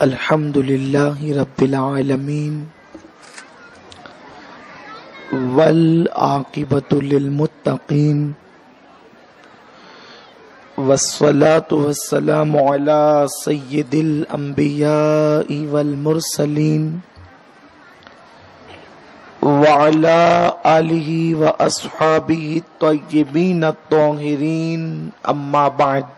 الحمد للہ رب العالمین والعاقبۃ للمتقین والصلاة والسلام علی سید الانبیاء والمرسلین وعلی آلہ واصحابہ الطیبین الطاہرین اما بعد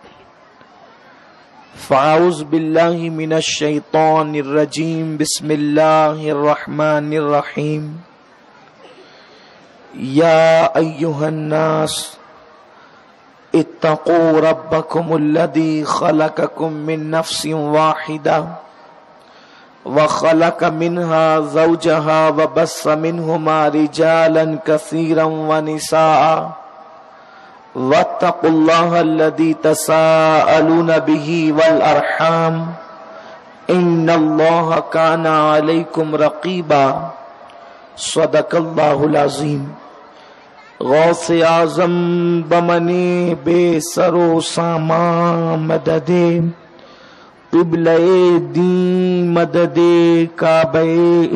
فاعوذ باللہ من الشیطان الرجیم بسم اللہ الرحمن الرحیم یا ایہا الناس اتقوا ربکم الذی خلقکم من نفس واحدہ وخلق منها زوجها وبث منہما رجالا کثیرا ونساء واتقوا الله الذي تساءلون به والأرحام إن الله كان عليكم رقيبا صدق الله العظيم غوث اعظم بمنی بے سر و ساما مدد قبلہ دین مدد کعبہ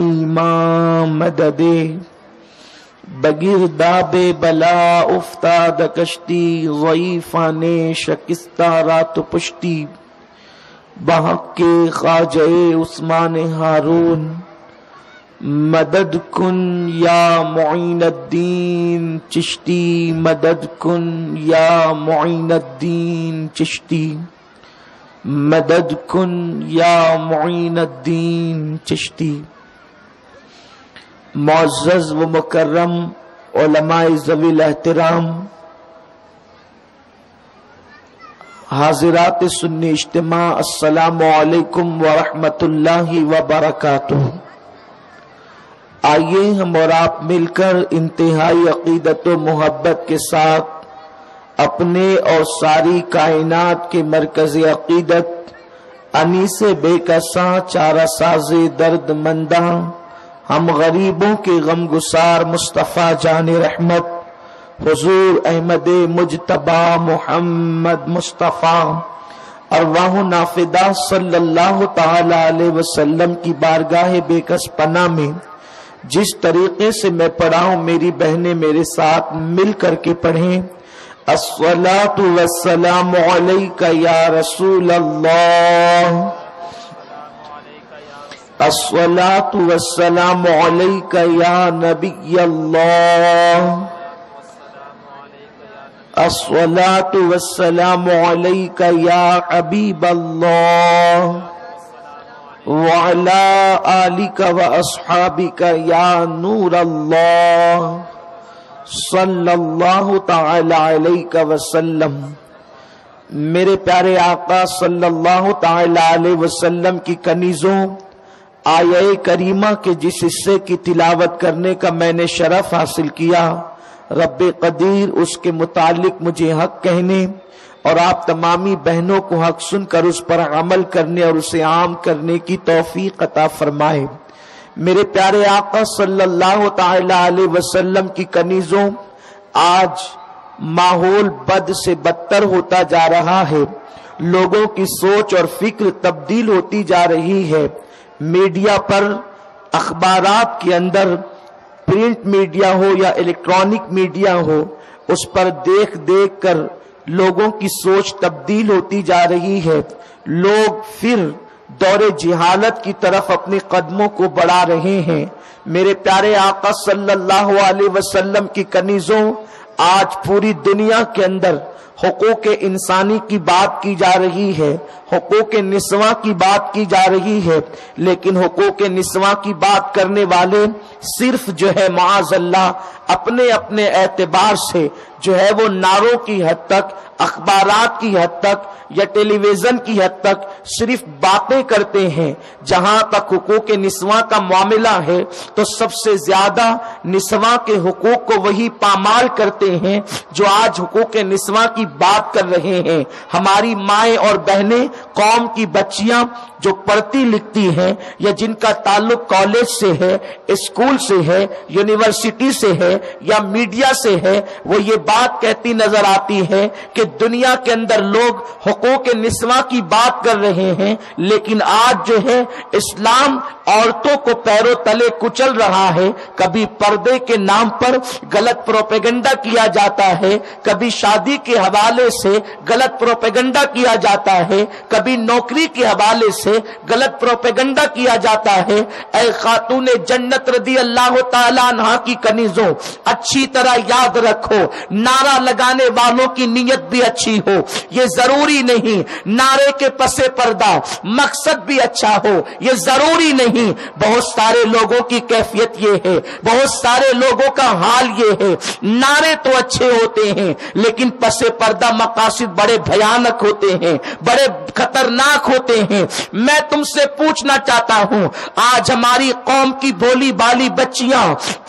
ایمان مدد بگرداب بلا افتاد کشتی ضعیفان شکستہ رات پشتی بحق کے خواجہ عثمان ہارون مدد کن یا معین الدین چشتی مدد کن یا معین الدین چشتی مدد کن یا معین الدین چشتی معزز و مکرم علماء ذوی الاحترام حاضرات سنی اجتماع السلام علیکم ورحمۃ اللہ وبرکاتہ۔ آئیے ہم اور آپ مل کر انتہائی عقیدت و محبت کے ساتھ اپنے اور ساری کائنات کے مرکز عقیدت انیس بے کساں چارہ ساز درد منداں ہم غریبوں کے غم گسار مصطفیٰ جان رحمت حضور احمد مجتبی محمد مصطفیٰ ارواح نافدہ صلی اللہ تعالی علیہ وسلم کی بارگاہ بے کس پناہ میں جس طریقے سے میں پڑھا ہوں میری بہنیں میرے ساتھ مل کر کے پڑھیں۔ الصلاۃ والسلام علیک یا رسول اللہ، الصلاۃ والسلام علیک یا نبی اللہ، الصلاۃ والسلام علیک یا حبیب اللہ، وعلی آلک واصحابک یا نور اللہ، صلی اللہ تعالی علیہ وسلم۔ میرے پیارے آقا صلی اللہ تعالی علیہ وسلم کی کنیزوں، آیہ کریمہ کے جس حصے کی تلاوت کرنے کا میں نے شرف حاصل کیا، رب قدیر اس کے متعلق مجھے حق کہنے اور آپ تمامی بہنوں کو حق سن کر اس پر عمل کرنے اور اسے عام کرنے کی توفیق عطا فرمائے۔ میرے پیارے آقا صلی اللہ تعالی علیہ وسلم کی کنیزوں، آج ماحول بد سے بدتر ہوتا جا رہا ہے، لوگوں کی سوچ اور فکر تبدیل ہوتی جا رہی ہے۔ میڈیا پر، اخبارات کے اندر، پرنٹ میڈیا ہو یا الیکٹرانک میڈیا ہو، اس پر دیکھ دیکھ کر لوگوں کی سوچ تبدیل ہوتی جا رہی ہے۔ لوگ پھر دور جہالت کی طرف اپنے قدموں کو بڑھا رہے ہیں۔ میرے پیارے آقا صلی اللہ علیہ وسلم کی کنیزوں، آج پوری دنیا کے اندر حقوق انسانی کی بات کی جا رہی ہے، حقوق نسواں کی بات کی جا رہی ہے، لیکن حقوق نسواں کی بات کرنے والے صرف جو ہے معاذ اللہ اپنے اپنے اعتبار سے جو ہے وہ نعروں کی حد تک، اخبارات کی حد تک یا ٹیلی ویژن کی حد تک صرف باتیں کرتے ہیں۔ جہاں تک حقوق نسواں کا معاملہ ہے تو سب سے زیادہ نسواں کے حقوق کو وہی پامال کرتے ہیں جو آج حقوق نسواں کی بات کر رہے ہیں۔ ہماری مائیں اور بہنیں قوم کی بچیاں جو پڑھتی لکھتی ہیں یا جن کا تعلق کالج سے ہے، اسکول سے ہے، یونیورسٹی سے ہے یا میڈیا سے ہے، وہ یہ بات کہتی نظر آتی ہے کہ دنیا کے اندر لوگ حقوق نسواں کی بات کر رہے ہیں، لیکن آج جو ہے اسلام عورتوں کو پیروں تلے کچل رہا ہے۔ کبھی پردے کے نام پر غلط پروپیگنڈا کیا جاتا ہے، کبھی شادی کے حوالے سے غلط پروپیگنڈا کیا جاتا ہے، کبھی نوکری کے حوالے سے غلط پروپیگنڈا کیا جاتا ہے۔ اے خاتون جنت رضی اللہ تعالی عنہا کی کنیزوں، اچھی طرح یاد رکھو، نعرہ لگانے والوں کی نیت بھی اچھی ہو، یہ ضروری نہیں نعرے کے پسے پردہ مقصد بھی اچھا ہو، یہ ضروری نہیں۔ بہت سارے لوگوں کی کیفیت یہ ہے، بہت سارے لوگوں کا حال یہ ہے، نعرے تو اچھے ہوتے ہیں لیکن پسے پردہ مقاصد بڑے بھیانک ہوتے ہیں، بڑے خطرناک ہوتے ہیں۔ میں تم سے پوچھنا چاہتا ہوں، آج ہماری قوم کی بھولی بالی بچیاں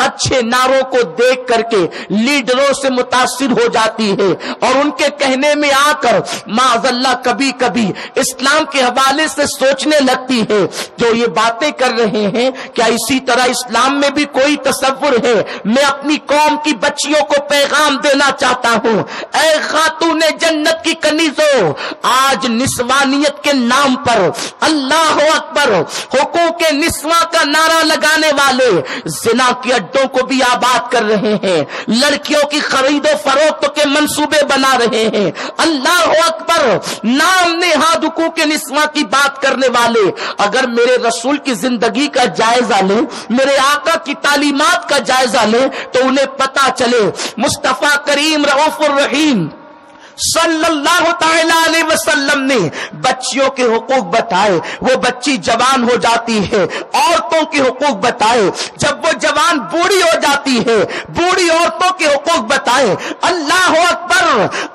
اچھے نعروں کو دیکھ کر کے لیڈروں سے متاثر ہو جاتی ہے اور ان کے کہنے میں آ کر معاذ اللہ کبھی کبھی اسلام کے حوالے سے سوچنے لگتی ہے جو یہ باتیں کر رہے ہیں کیا اسی طرح اسلام میں بھی کوئی تصور ہے؟ میں اپنی قوم کی بچیوں کو پیغام دینا چاہتا ہوں، اے خاتون جنت کی کنیزوں، آج نسوانیت کے نام پر اللہ اکبر حقوق نسواں کا نعرہ لگانے والے زنا کے اڈوں کو بھی آباد کر رہے ہیں، لڑکیوں کی خرید و فروخت کے منصوبے بنا رہے ہیں۔ اللہ اکبر، نام نہاد حقوق نسواں کی بات کرنے والے اگر میرے رسول کی زندگی کا جائزہ لیں، میرے آقا کی تعلیمات کا جائزہ لیں تو انہیں پتا چلے مصطفیٰ کریم رؤوف الرحیم صلی اللہ تعالی علیہ وسلم نے بچیوں کے حقوق بتائے، وہ بچی جوان ہو جاتی ہے، عورتوں کے حقوق بتائے، جب وہ جوان بوڑھی ہو جاتی ہے بوڑھی عورتوں کے حقوق بتائے۔ اللہ اکبر،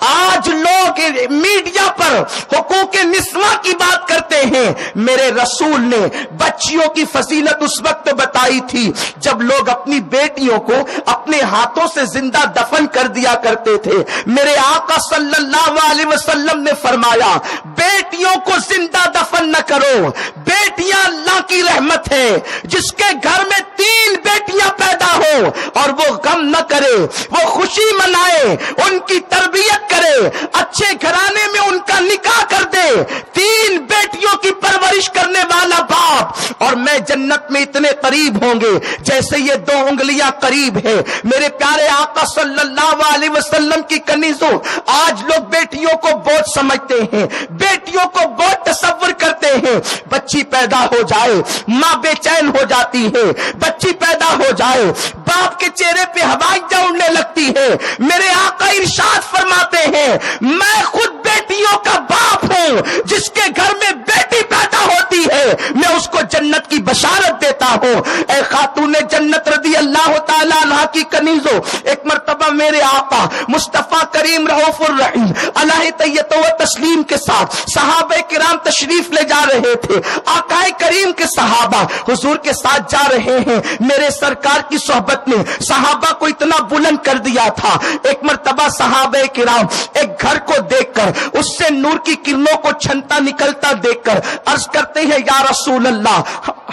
آج لوگ میڈیا پر حقوق نسواں کی بات کرتے ہیں، میرے رسول نے بچیوں کی فضیلت اس وقت بتائی تھی جب لوگ اپنی بیٹیوں کو اپنے ہاتھوں سے زندہ دفن کر دیا کرتے تھے۔ میرے آقا صلی اللہ علیہ وسلم نے فرمایا بیٹیوں کو زندہ دفن نہ کرو، بیٹیاں اللہ کی رحمت ہے، جس کے گھر میں 3 بیٹیاں پیدا ہو اور وہ غم نہ کرے، وہ خوشی منائے، ان کی تربیت کرے، اچھے گھرانے میں ان کا نکاح کر دے، 3 بیٹیوں کی پرورش کرنے والا باپ اور میں جنت میں اتنے قریب ہوں گے جیسے یہ 2 انگلیاں قریب ہے۔ میرے پیارے آقا صلی اللہ علیہ وسلم کی کنیزوں، آج لوگ بیٹیوں کو بوجھ سمجھتے ہیں، بیٹیوں کو بوجھ تصور کرتے ہیں۔ بچی پیدا ہو جائے ماں بے چین ہو جاتی ہے، بچی پیدا ہو جائے باپ کے چہرے پہ ہوائیں اڑنے لگتی ہے۔ میرے آقا ارشاد فرماتے ہیں میں خود بیٹیوں کا باپ ہوں، جس کے گھر میں بیٹی پیدا ہوتی ہے میں اس کو جنت کی بشارت دیتا ہوں۔ اے خاتون جنت رضی اللہ تعالیٰ عنہ کی کنیزوں، ایک مرتبہ میرے آقا مصطفیٰ کریم رؤوف الرحیم علیہ تحیت و تسلیم کے ساتھ صحابہ کرام تشریف لے جا رہے تھے۔ آقا کریم کے صحابہ حضور کے ساتھ جا رہے ہیں، میرے سرکار کی صحبت نے صحابہ کو اتنا بلند کر دیا تھا۔ ایک مرتبہ صحابہ کرام ایک گھر کو دیکھ کر اس سے نور کی کرنوں کو چھنتا نکلتا دیکھ کر عرض کرتے ہیں یا رسول اللہ،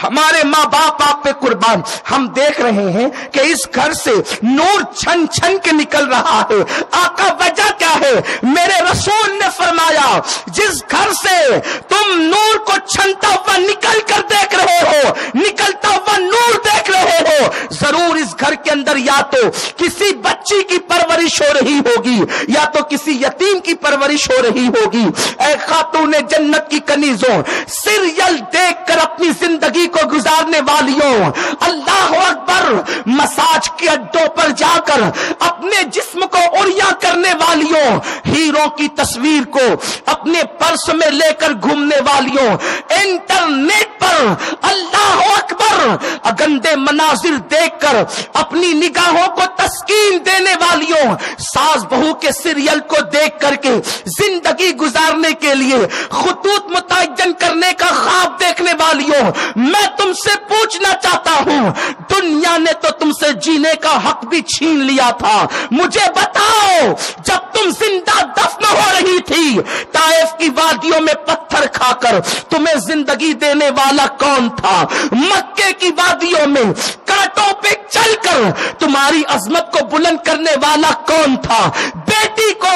ہمارے ماں باپ آپ پہ قربان، ہم دیکھ رہے ہیں کہ اس گھر سے نور چھن چھن کے نکل رہا ہے، آقا وجہ کیا ہے؟ میرے رسول نے فرمایا جس گھر سے تم نور کو چھنتا ہوا نکل کر دیکھ رہے ہو، نکلتا ہوا نور دیکھ رہے ہو، ضرور اس گھر کے اندر یا تو کسی بچی کی پرورش ہو رہی ہوگی یا تو کسی یتیم کی پرورش ہو رہی ہوگی۔ اے خاتون جنت کی کنیزوں، سیریل دیکھ کر اپنی زندگی کو گزارنے والیوں، اللہ اکبر، مساج کے اڈوں پر جا کر اپنے جسم کو اڑیاں کرنے والیوں، ہیروں کی تصویر کو اپنے پرس میں لے کر گھومنے والیوں، انٹرنیٹ پر اللہ اکبر گندے مناظر دیکھ کر اپنی نگاہوں کو تسکین دینے والیوں، ساس بہو کے سیریل کو دیکھ کر کے زندگی گزارنے کے لیے خطوط متعین کرنے کا خواب دیکھنے والیوں، میں تم سے پوچھنا چاہتا ہوں دنیا نے تو تم سے جینے کا حق بھی چھین لیا تھا، مجھے بتاؤ جب تم زندہ دفن ہو رہی تھی طائف کی وادیوں میں پتھر کھا کر تمہیں زندگی دینے والا کون تھا؟ مکے کی وادیوں میں کانٹوں پہ چل کر تمہاری عظمت کو بلند کرنے والا کون تھا؟ بیٹی کو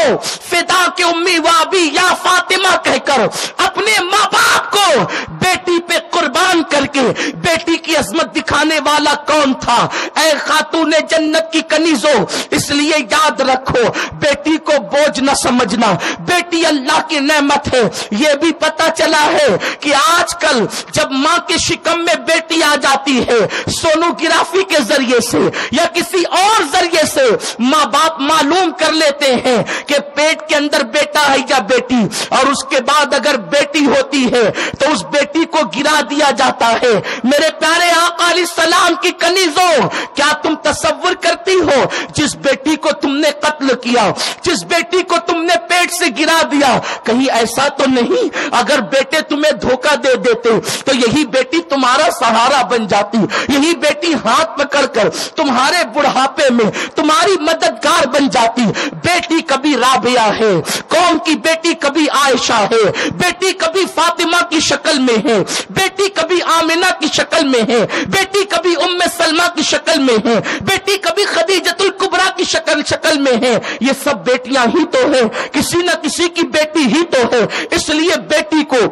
فدا کے امی وابی یا فاطمہ کہہ کر اپنے ماں باپ کو بیٹی پہ قربان کر کے بیٹی کی عظمت دکھانے والا کون تھا؟ اے خاتون جنت کی کنیزوں، اس لیے یاد رکھو بیٹی کو بوجھ نہ سمجھنا، بیٹی اللہ کی نعمت ہے۔ یہ بھی پتا چلا ہے کہ آج کل جب ماں کے شکم میں بیٹی آ جاتی ہے سونوگرافی کے ذریعے سے یا کسی اور ذریعے سے ماں باپ معلوم کر لیتے ہیں کہ پیٹ کے اندر بیٹا ہے یا بیٹی، اور اس کے بعد اگر بیٹی ہوتی ہے تو اس بیٹی کو گرا دیا جاتا ہے۔ میرے پیارے آقا علیہ السلام کی کنیزوں، کیا تم تصور کرتی ہو جس بیٹی کو تم نے قتل کیا، جس بیٹی کو تم نے پیٹ سے گرا دیا، کہیں ایسا تو نہیں اگر بیٹے تمہیں دھوکہ دے دیتے تو یہی بیٹی تمہارا سہارا بن جاتی، یہی بیٹی ہاتھ پکڑ کر تمہارے بڑھاپے میں تمہاری مددگار بن جاتی۔ بیٹی کبھی رابعہ ہے، قوم کی بیٹی کبھی عائشہ ہے، بیٹی کبھی فاطمہ کی شکل میں ہے، بیٹی کبھی آمنہ کی شکل میں ہے، بیٹی کبھی ام سلمہ کی شکل میں ہے، بیٹی کبھی خدیجۃ الکبریٰ کی شکل میں ہے۔ یہ سب بیٹیاں ہی تو ہے، کسی نہ کسی کی بیٹی ہی تو ہے۔ اس لیے بیٹی کو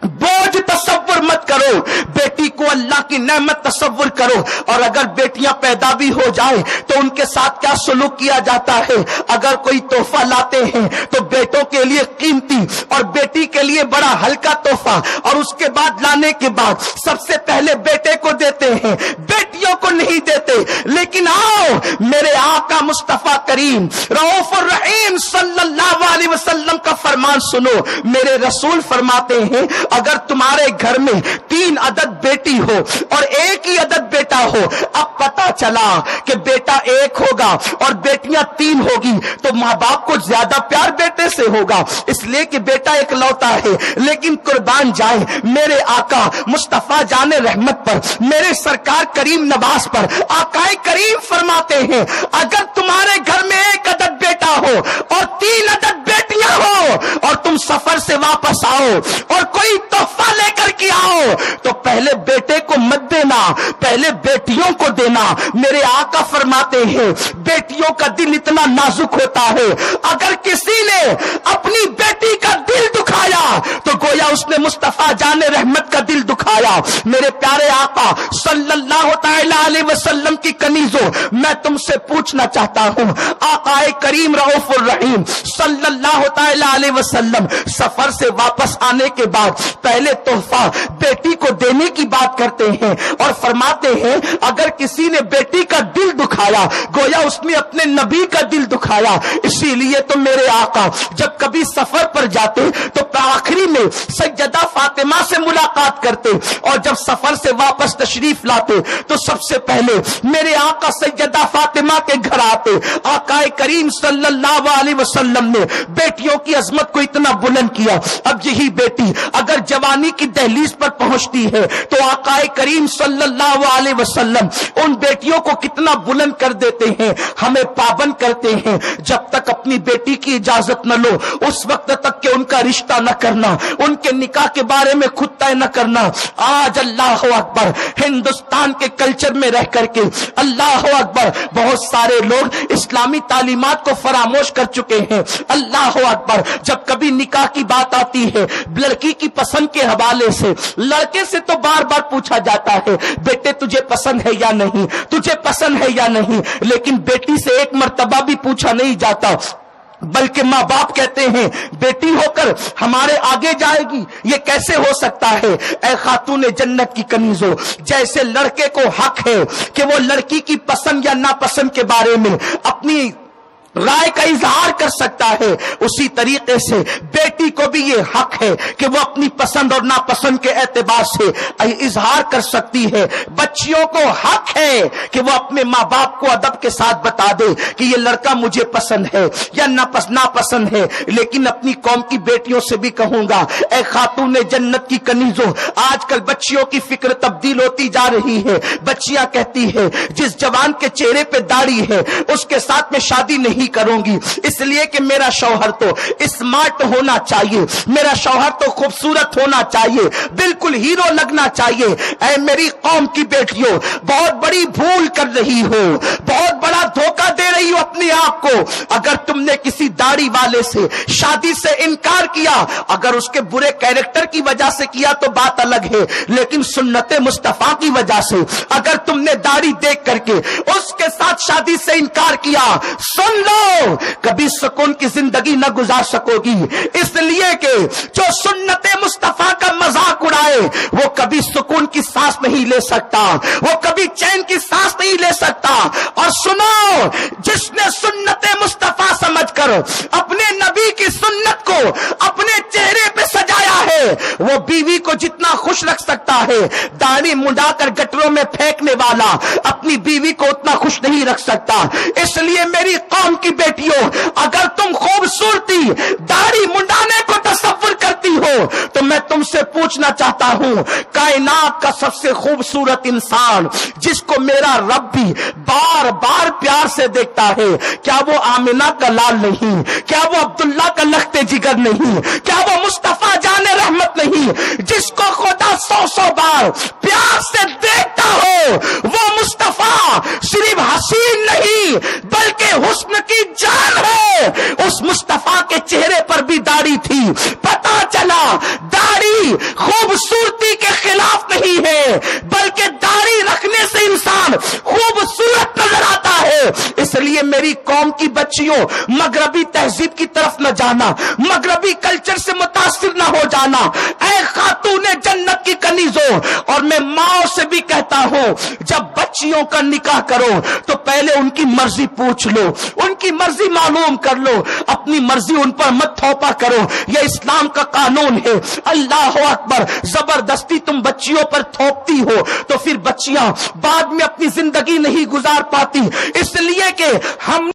بوجھ تصور مت کرو، بیٹی کو اللہ کی نعمت تصور کرو۔ اور اگر بیٹیاں پیدا بھی ہو جائیں تو ان کے ساتھ کیا سلوک کیا جاتا ہے؟ اگر کوئی تحفہ لاتے ہیں تو بیٹوں کے لیے قیمتی اور بیٹی کے لیے بڑا ہلکا تحفہ، اور اس کے بعد لانے کے بعد سب سے پہلے بیٹے کو دیتے ہیں، بیٹیوں کو نہیں دیتے۔ لیکن آؤ میرے آقا مصطفیٰ کریم رؤوف الرحیم صلی اللہ علیہ وسلم کا فرمان سنو۔ میرے رسول فرماتے ہیں اگر تمہارے گھر میں 3 عدد بیٹی ہو اور 1 ہی عدد بیٹا ہو، اب پتا چلا کہ بیٹا 1 ہوگا اور بیٹیاں 3 ہوگی تو ماں باپ کو زیادہ پیار بیٹے سے ہوگا، اس لیے کہ بیٹا ایک لوتا ہے۔ لیکن قربان جائے میرے آقا مصطفیٰ جان رحمت پر، میرے سرکار کریم نواز پر، آقا کریم فرماتے ہیں اگر تمہارے گھر میں 1 عدد بیٹا ہو اور 3 عدد بیٹیاں ہو اور تم سفر سے واپس آؤ اور کوئی تحفہ لے کر کے آؤ تو پہلے بیٹے کو مت دینا، پہلے بیٹیوں کو دینا۔ میرے آقا فرماتے ہیں بیٹیوں کا دل اتنا نازک ہوتا ہے، اگر کسی نے اپنی بیٹی کا دل دکھایا تو گویا اس نے مصطفیٰ جان رحمت کا دل دکھایا۔ میرے پیارے آقا صلی اللہ تعالی علیہ وسلم کی کنیزوں، میں تم سے پوچھنا چاہتا ہوں، آقا کریم رؤوف الرحیم صلی اللہ تعالی علیہ وسلم سفر سے واپس آنے کے بعد پہلے تحفہ بیٹی کو دینے کی بات کرتے ہیں اور فرماتے ہیں اگر کسی نے بیٹی کا دل دکھایا گویا اس نے اپنے نبی کا دل دکھایا۔ اسی لیے تو میرے آقا جب کبھی سفر پر جاتے تو آخری میں سیدہ فاطمہ سے ملاقات کرتے، اور جب سفر سے واپس تشریف لاتے تو سب سے پہلے میرے آقا سیدہ فاطمہ کے گھر آتے۔ آقا کریم صلی اللہ علیہ وسلم نے بیٹیوں کی عظمت کو اتنا بلند کیا، اب یہی بیٹی اگر جوانی کی دہلیز پر پہنچتی ہے تو آقا کریم صلی اللہ علیہ وسلم ان بیٹیوں کو کتنا بلند کر دیتے ہیں، ہمیں پابند کرتے ہیں جب تک اپنی بیٹی کی اجازت نہ لو اس وقت تک کہ ان کا رشتہ نہ کرنا، ان کے نکاح کے بارے میں خود طے نہ کرنا۔ آج اللہ اکبر ہندوستان کے کلچر میں رہ کر کے اللہ اکبر بہت سارے لوگ اسلامی تعلیمات کو فراموش کر چکے ہیں۔ اللہ اکبر جب کبھی نکاح کی بات آتی ہے لڑکی کی پسند کے حوالے سے لڑکے سے تو بار بار پوچھا جاتا ہے بیٹے تجھے پسند ہے یا نہیں، تجھے پسند ہے یا نہیں، لیکن بیٹی سے ایک مرتبہ بھی پوچھا نہیں جاتا، بلکہ ماں باپ کہتے ہیں بیٹی ہو کر ہمارے آگے جائے گی، یہ کیسے ہو سکتا ہے؟ اے خاتون جنت کی کنیزوں، جیسے لڑکے کو حق ہے کہ وہ لڑکی کی پسند یا ناپسند کے بارے میں اپنی رائے کا اظہار کر سکتا ہے، اسی طریقے سے بیٹی کو بھی یہ حق ہے کہ وہ اپنی پسند اور ناپسند کے اعتبار سے اظہار کر سکتی ہے۔ بچیوں کو حق ہے کہ وہ اپنے ماں باپ کو ادب کے ساتھ بتا دے کہ یہ لڑکا مجھے پسند ہے یا ناپسند ہے۔ لیکن اپنی قوم کی بیٹیوں سے بھی کہوں گا، اے خاتون جنت کی کنیزوں، آج کل بچیوں کی فکر تبدیل ہوتی جا رہی ہے۔ بچیاں کہتی ہے جس جوان کے چہرے پہ داڑھی ہے اس کے ساتھ میں شادی نہیں نہیں کروں گی، اس لیے کہ میرا شوہر تو اسمارٹ ہونا چاہیے، میرا شوہر تو خوبصورت ہونا چاہیے، بالکل ہیرو لگنا چاہیے۔ اے میری قوم کی بیٹیوں، بہت بڑی بھول کر رہی ہو، بہت بڑا دھوکہ دے رہی ہو اپنے آپ کو۔ اگر تم نے کسی داڑھی والے سے شادی سے انکار کیا، اگر اس کے برے کیریکٹر کی وجہ سے کیا تو بات الگ ہے، لیکن سنت مصطفیٰ کی وجہ سے اگر تم نے داڑھی دیکھ کر کے اس کے ساتھ شادی سے انکار کیا، سن لو کبھی سکون کی زندگی نہ گزار سکو گی، اس لیے کہ جو سنت مصطفیٰ کا مذاق اڑائے وہ کبھی سکون کی سانس نہیں لے سکتا، وہ کبھی چین کی سانس نہیں لے سکتا۔ اور سنو، جس نے سنت مصطفیٰ سمجھ کر اپنے نبی کی سنت کو اپنے چہرے پہ سجایا ہے، وہ بیوی کو جتنا خوش رکھ سکتا ہے، داڑھی منڈا کر گٹروں میں پھینکنے والا اپنی بیوی کو اتنا خوش نہیں رکھ سکتا۔ اس لیے میری قوم کی بیٹیوں، اگر تم خوبصورتی داڑھی منڈانے کو تصور کرتی ہو تو میں تم سے پوچھنا چاہتا ہوں، کائنات کا سب سے خوبصورت انسان جس کو میرا رب بھی بار بار پیار سے دیکھتا ہے، کیا وہ آمنہ کا لال نہیں؟ کیا وہ عبداللہ کا لخت جگر نہیں؟ کیا وہ مصطفیٰ جان رحمت نہیں؟ جس کو خدا 100 بار پیار سے دیکھتا ہو، وہ مصطفیٰ صرف حسین نہیں بلکہ حسن کی جان ہے۔ اس مصطفیٰ کے چہرے پر بھی داڑھی تھی، پتا چلا داڑھی خوبصورتی کے خلاف نہیں ہے، بلکہ داڑھی رکھنے سے انسان خوبصورت نظر آتا ہے۔ اس لیے میری قوم کی بچیوں، مغربی تہذیب کی طرف نہ جانا، مغربی کلچر سے متاثر نہ ہو جانا۔ اے خاتون جنت کی کنیزوں، اور میں ماں سے بھی کہتا ہوں، جب بچیوں کا نکاح کرو تو پہلے ان کی مرضی پوچھ لو، ان کی مرضی معلوم کر لو، اپنی مرضی ان پر مت تھوپا کرو، یہ اسلام کا قانون ہے۔ اللہ اکبر، زبردستی تم بچیوں پر تھوپتی ہو تو پھر بچیاں بعد میں اپنی زندگی نہیں گزار پاتی، اس لیے کہ ہم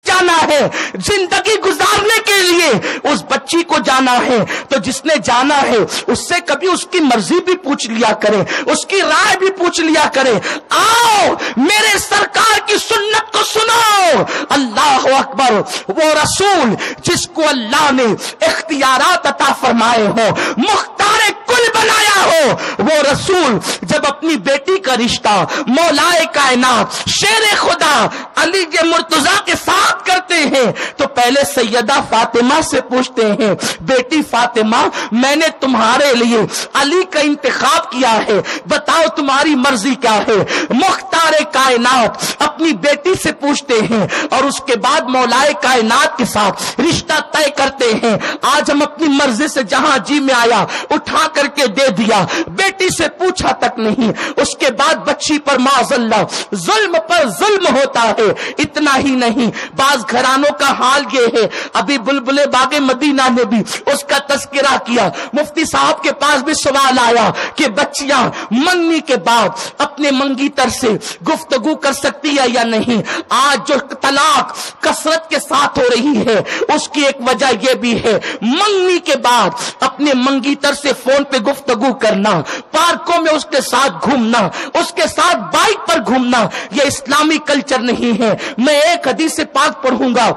جانا ہے زندگی گزارنے کے لیے، اس بچی کو جانا ہے تو جس نے جانا ہے اس سے کبھی اس کی مرضی بھی پوچھ لیا کرے، اس کی رائے بھی پوچھ لیا کرے۔ آؤ میرے سرکار کی سنت کو سنو۔ اللہ اکبر، وہ رسول جس کو اللہ نے اختیارات عطا فرمائے ہو، مختار کل بنایا ہو، وہ رسول جب اپنی بیٹی کا رشتہ مولائے کائنات شیر خدا علی مرتضیٰ کے ساتھ کرتے ہیں تو پہلے سیدہ فاطمہ سے پوچھتے ہیں، بیٹی فاطمہ، میں نے تمہارے لیے علی کا انتخاب کیا ہے، بتاؤ تمہاری مرضی کیا ہے؟ مختار کائنات اپنی بیٹی سے پوچھتے ہیں اور اس کے بعد مولائے کائنات کے ساتھ رشتہ طے کرتے ہیں۔ آج ہم اپنی مرضی سے جہاں جی میں آیا اٹھا کر کے دے دیا، بیٹی سے پوچھا تک نہیں۔ اس کے بعد بچی پر معاذ اللہ ظلم پر ظلم ہوتا ہے۔ اتنا ہی نہیں، بعض گھرانوں کا حال یہ ہے، ابھی بلبل باغ مدینہ نے بھی اس کا تذکرہ کیا، مفتی صاحب کے پاس بھی سوال آیا کہ بچیاں منگنی کے بعد اپنے منگیتر سے گفتگو کر سکتی ہے یا نہیں۔ آج جو طلاق کثرت کے ساتھ ہو رہی ہے اس کی ایک وجہ یہ بھی ہے، منگنی کے بعد اپنے منگیتر سے فون پہ گفتگو کرنا، پارکوں میں اس کے ساتھ گھومنا، اس کے ساتھ بائک پر گھومنا، یہ اسلامی کلچر نہیں ہے۔ میں ایک حدیث پاک پڑھوں گا،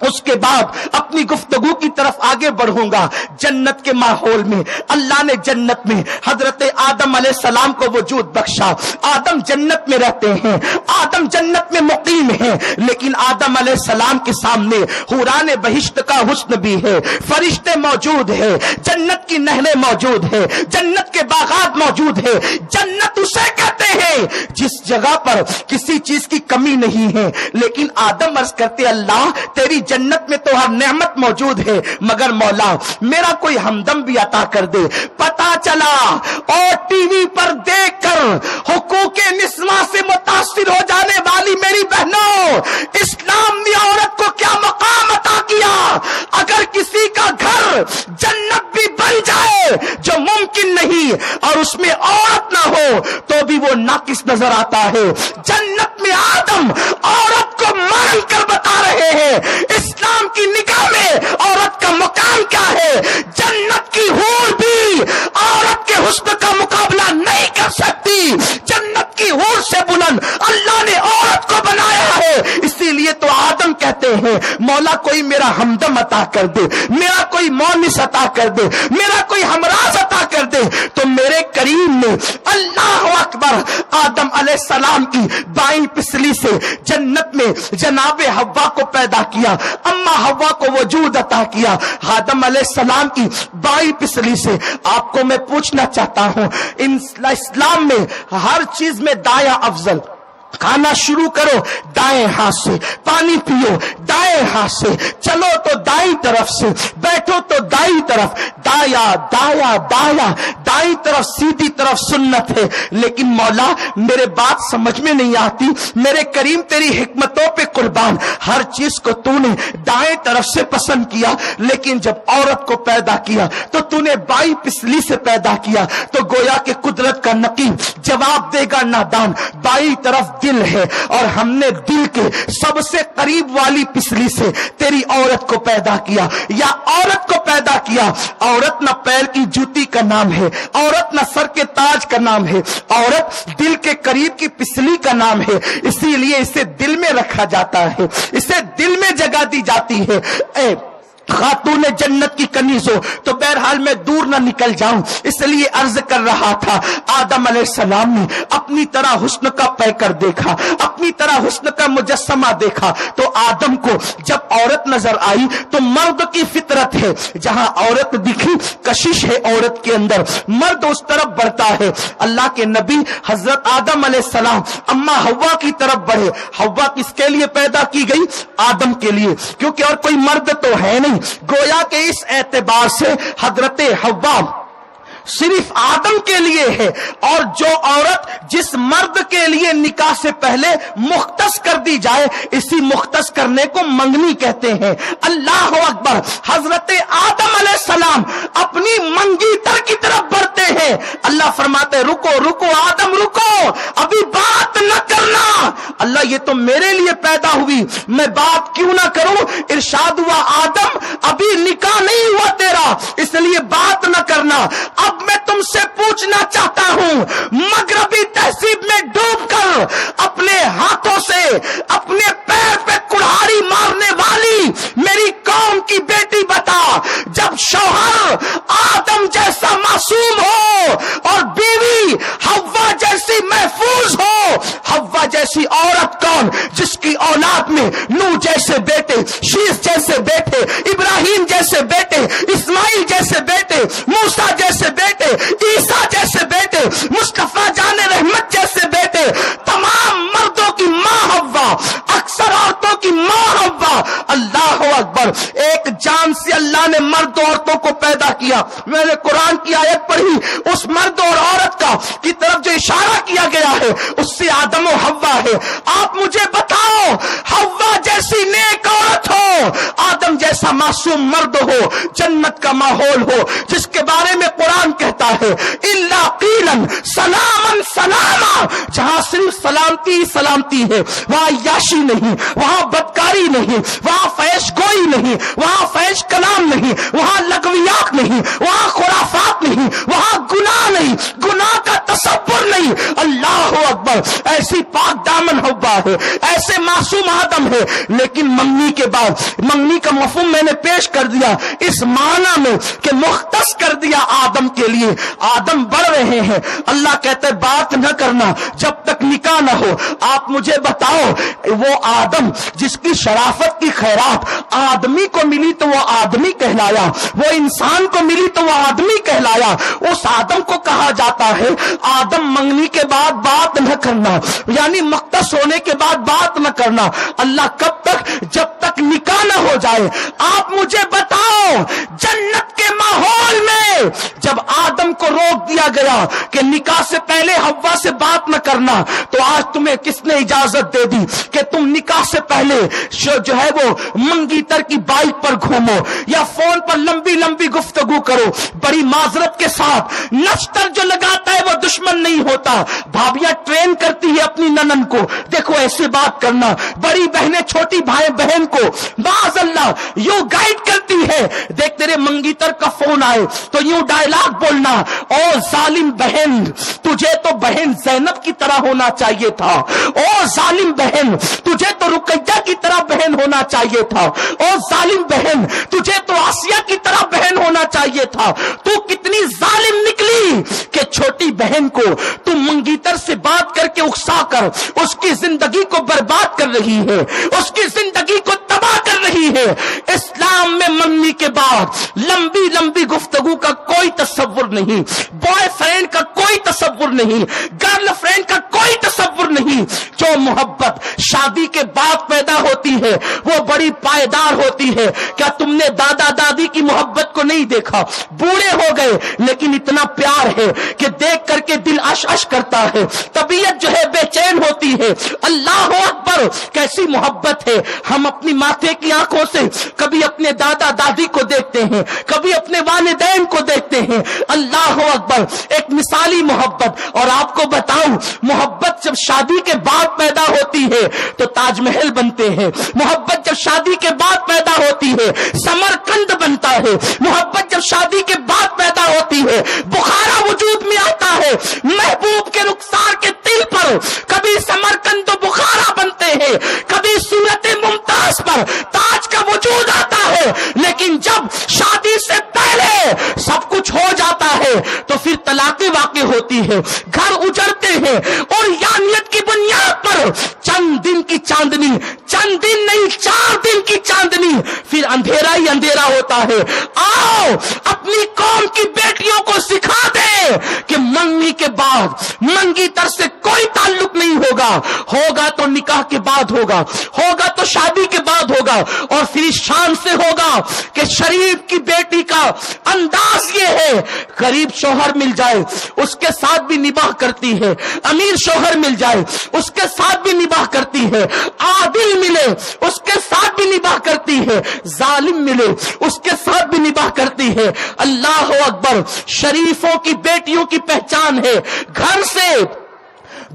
اس کے بعد اپنی گفتگو کی طرف آگے بڑھوں گا۔ جنت کے ماحول میں اللہ نے جنت میں حضرت آدم علیہ السلام کو وجود بخشا۔ آدم جنت میں رہتے ہیں، آدم جنت میں مقیم ہیں، لیکن آدم علیہ السلام کے سامنے حوران بہشت کا حسن بھی ہے، فرشتے موجود ہیں، جنت کی نہریں موجود ہیں، جنت کے باغات موجود ہیں۔ جنت اسے کہتے ہیں جس جگہ پر کسی چیز کی کمی نہیں ہے، لیکن آدم عرض کرتے اللہ تیری جنت میں تو ہر نعمت موجود ہے، مگر مولا میرا کوئی ہمدم بھی عطا کر دے۔ پتا چلا اور ٹی وی پر دیکھ کر حقوق نسواں سے متاثر ہو جانے والی میری بہنوں، اسلام نے عورت کو کیا مقام عطا کیا۔ اگر کسی کا گھر جنت بھی بن جائے جو ممکن نہیں اور اس میں عورت نہ ہو تو بھی وہ ناقص نظر آتا ہے۔ جنت میں آدم عورت کو مان کر بتا رہے ہیں اسلام کی نگاہ میں عورت کا مقام کیا ہے۔ جنت کی حور بھی عورت کے حسن کا مقابلہ نہیں کر سکتی۔ جنت کی حور سے بلند اللہ نے عورت کو بنایا ہے، اسی لیے تو آدم کہتے رہے ہیں مولا کوئی میرا ہمدم عطا کر دے, میرا کوئی مونس عطا کر دے, میرا کوئی ہمراز عطا کر دے. تو میرے کریم نے اللہ اکبر آدم علیہ السلام کی بائیں پسلی سے جنت میں جناب حوا کو پیدا کیا, اما حوا کو وجود عطا کیا. آدم علیہ السلام کی بائیں پسلی سے آپ کو میں پوچھنا چاہتا ہوں, اسلام میں ہر چیز میں دایاں افضل. کھانا شروع کرو دائیں ہاتھ سے, پانی پیو دائیں ہاتھ سے, چلو تو دائیں طرف سے, بیٹھو تو دائیں طرف, دایا دایا دایا, دائیں طرف سیدھی طرف سنت ہے. لیکن مولا میرے بات سمجھ میں نہیں آتی, میرے کریم تیری حکمتوں پہ قربان, ہر چیز کو تو نے دائیں طرف سے پسند کیا, لیکن جب عورت کو پیدا کیا تو تو نے بائیں پسلی سے پیدا کیا. تو گویا کہ قدرت کا نقیب جواب دے گا نادان, بائیں طرف دل ہے اور ہم نے دل کے سب سے قریب والی پسلی سے تیری عورت کو پیدا کیا, یا عورت کو پیدا کیا. عورت نہ پیر کی جوتی کا نام ہے, عورت نہ سر کے تاج کا نام ہے, عورت دل کے قریب کی پسلی کا نام ہے. اسی لیے اسے دل میں رکھا جاتا ہے, اسے دل میں جگہ دی جاتی ہے. اے خاتون جنت کی کنیز ہو. تو بہرحال میں دور نہ نکل جاؤں, اس لیے عرض کر رہا تھا آدم علیہ السلام نے اپنی طرح حسن کا پیکر دیکھا, اپنی طرح حسن کا مجسمہ دیکھا. تو آدم کو جب عورت نظر آئی تو مرد کی فطرت ہے, جہاں عورت دکھی کشش ہے عورت کے اندر, مرد اس طرف بڑھتا ہے. اللہ کے نبی حضرت آدم علیہ السلام اما حوا کی طرف بڑھے. حوا کس کے لیے پیدا کی گئی؟ آدم کے لیے, کیونکہ اور کوئی مرد تو ہے نہیں. گویا کہ اس اعتبار سے حضرت حوا صرف آدم کے لیے ہے. اور جو عورت جس مرد کے لیے نکاح سے پہلے مختص کر دی جائے, اسی مختص کرنے کو منگنی کہتے ہیں. اللہ اکبر. حضرت آدم علیہ السلام اپنی منگی تر کی طرف بڑھتے ہیں. اللہ فرماتے رکو رکو آدم رکو, ابھی بات نہ کرنا. اللہ یہ تو میرے لیے پیدا ہوئی, میں بات کیوں نہ کروں؟ ارشاد ہوا آدم ابھی نکاح نہیں ہوا تیرا, اس لیے بات نہ کرنا. اب میں تم سے پوچھنا چاہتا ہوں, مغربی تہذیب میں ڈوب کر اپنے ہاتھوں سے اپنے پیر پہ کڑھاڑی مارنے والی میری قوم کی بیٹی بتا, جب شوہر آدم جیسا معصوم ہو اور بیوی حوا جیسی محفوظ ہو, حوا جیسی عورت کون جس کی اولاد میں نوح جیسے بیٹے, شیش جیسے بیٹے, ابراہیم جیسے بیٹے, اسماعیل جیسے بیٹے, موسیٰ جیسے بیٹے, عیسیٰ جیسے بیٹے, مصطفیٰ جان رحمت جیسے بیٹے, تمام مردوں کی ماں حوا, اکثر عورتوں کی ماں حوا. اللہ اکبر. ایک جان سے اللہ نے مرد عورتوں کو پیدا کیا. میں نے قرآن کی آیت پڑھی, اس مرد اور عورت کا کی طرف جو اشارہ کیا گیا ہے اس سے آدم و حوا ہے. آپ مجھے بتاؤ, حوا جیسی نیک عورت ہو, آدم جیسا معصوم مرد ہو, جنت کا ماحول ہو, جس کے بارے میں قرآن کہتا ہے الا قیلا سلاما سلاما, جہاں صرف سلامتی سلامتی ہے, وہاں عیاشی نہیں, وہاں بدکاری نہیں, وہاں فحش گوئی نہیں, وہاں فحش کلام نہیں, وہاں لغویات نہیں, وہاں خرافات نہیں, وہاں گناہ نہیں, گناہ کا تصور نہیں. اللہ اکبر. ایسی پاک دامن حوا ہے, ایسے معصوم آدم ہے. لیکن منگنی کے بعد, منگنی کا مفہوم میں نے پیش کر دیا اس معنی میں کہ مختص کر دیا آدم کے لیے. آدم بڑھ رہے ہیں, اللہ کہتے بات نہ کرنا جب تک نکاح نہ ہو. آپ مجھے بتاؤ, وہ آدم جس کی شرافت کی خیرات آدمی کو ملی تو وہ آدمی کہلایا, وہ انسان کو ملی تو وہ آدمی کہلایا, اس آدم کو کہا جاتا ہے آدم منگنی کے بعد بات نہ کرنا, یعنی مختص ہونے کے بعد بات نہ کرنا. اللہ کب تک؟ جب تک نکاح نہ ہو جائے. آپ مجھے بتاؤ, جنت کے ماحول میں جب آدم کو روک دیا گیا کہ نکاح سے پہلے حوا سے بات نہ کرنا, تو آج تمہیں کس نے اجازت دے دی کہ تم نکاح سے پہلے جو ہے وہ منگی تر کی بائک پر گھومو یا فون پر لمبی لمبی گفتگو کرو؟ بڑی معذرت کے ساتھ, نشتر جو لگاتا ہے وہ دشمن نہیں ہوتا. بھابیاں ٹرین کرتی ہے اپنی ننن کو, دیکھو ایسے بات کرنا. بڑی بہنیں چھوٹی بھائی بہن کو معاذ اللہ یوں گائیڈ کرتی ہے, دیکھ تیرے منگی تر کا فون آئے تو یوں ڈائلاگ بولنا، او ظالم بہن تجھے تو بہن زینب کی طرح ہونا چاہیے تھا، او ظالم بہن تجھے تو رقیہ کی طرح بہن ہونا چاہیے تھا، او ظالم بہن تجھے تو آسیہ کی طرح بہن ہونا چاہیے تھا۔ تو کتنی ظالم نکلی کہ چھوٹی بہن کو تو منگیتر سے بات کر کے اکسا کر اس کی زندگی کو برباد کر رہی ہے، اس کی زندگی کو تباہ کر رہی ہے۔ اسلام میں منگنی کے بعد لمبی لمبی گفتگو کا کوئی تصور نہیں، بوائے فرینڈ کا کوئی تصور نہیں، گرل فرینڈ کا کوئی تصور نہیں۔ جو محبت شادی کے بعد پیدا ہوتی ہے وہ بڑی پائیدار ہوتی ہے۔ کیا تم نے دادا دادی کی محبت کو نہیں دیکھا؟ بوڑھے ہو گئے لیکن اتنا پیار ہے کہ دیکھ کر کے دل اش اش کرتا ہے، طبیعت جو ہے بے چین ہوتی ہے۔ اللہ اکبر، کیسی محبت ہے۔ ہم اپنی ماتھے کی آنکھوں سے کبھی اپنے دادا دادی کو دیکھتے ہیں، کبھی اپنے والدین کو دیکھتے ہیں۔ اللہ اکبر، ایک مثالی محبت۔ اور آپ کو بتاؤں، محبت جب شادی کے بعد پیدا ہوتی ہے تو تاج محل بنتے ہیں، محبت جب شادی کے بعد پیدا ہوتی ہے سمرقند بنتا ہے، محبت جب شادی کے بعد پیدا ہوتی ہے بخارا وجود میں آتا ہے۔ محبوب کے رخسار کے تل پر کبھی سمرقند و بخارا بنتے ہیں، کبھی صورت ممتاز پر تاج کا وجود آتا ہے، لیکن جب شادی سے پہلے سب کچھ ہو جاتا ہے تو پھر طلاقیں واقع ہوتی ہے، گھر اجڑتے ہیں، اور یانیت کی بنیاد پر چند دن کی چاندنی، چند دن نہیں 4 دن کی چاندنی، پھر اندھیرا ہی اندھیرا ہوتا ہے۔ آؤ اپنی قوم کی بیٹیوں کو سکھا دے کہ منگنی کے بعد منگیتر سے کوئی تعلق نہیں ہوگا، ہوگا تو نکاح کے بعد ہوگا، ہوگا تو شادی کے بعد ہوگا، اور پھر شان سے ہوگا کہ شریف کی بیٹی کا انداز یہ ہے، غریب شوہر مل جائے اس کے ساتھ بھی نباہ کرتی ہے، امیر شوہر مل جائے اس کے ساتھ بھی نباہ کرتی ہے، عادل ملے اس کے ساتھ بھی نباہ کرتی ہے، ظالم ملے اس کے ساتھ بھی نباہ کرتی ہے۔ اللہ اکبر، شریفوں کی بیٹیوں کی پہچان ہے، گھر سے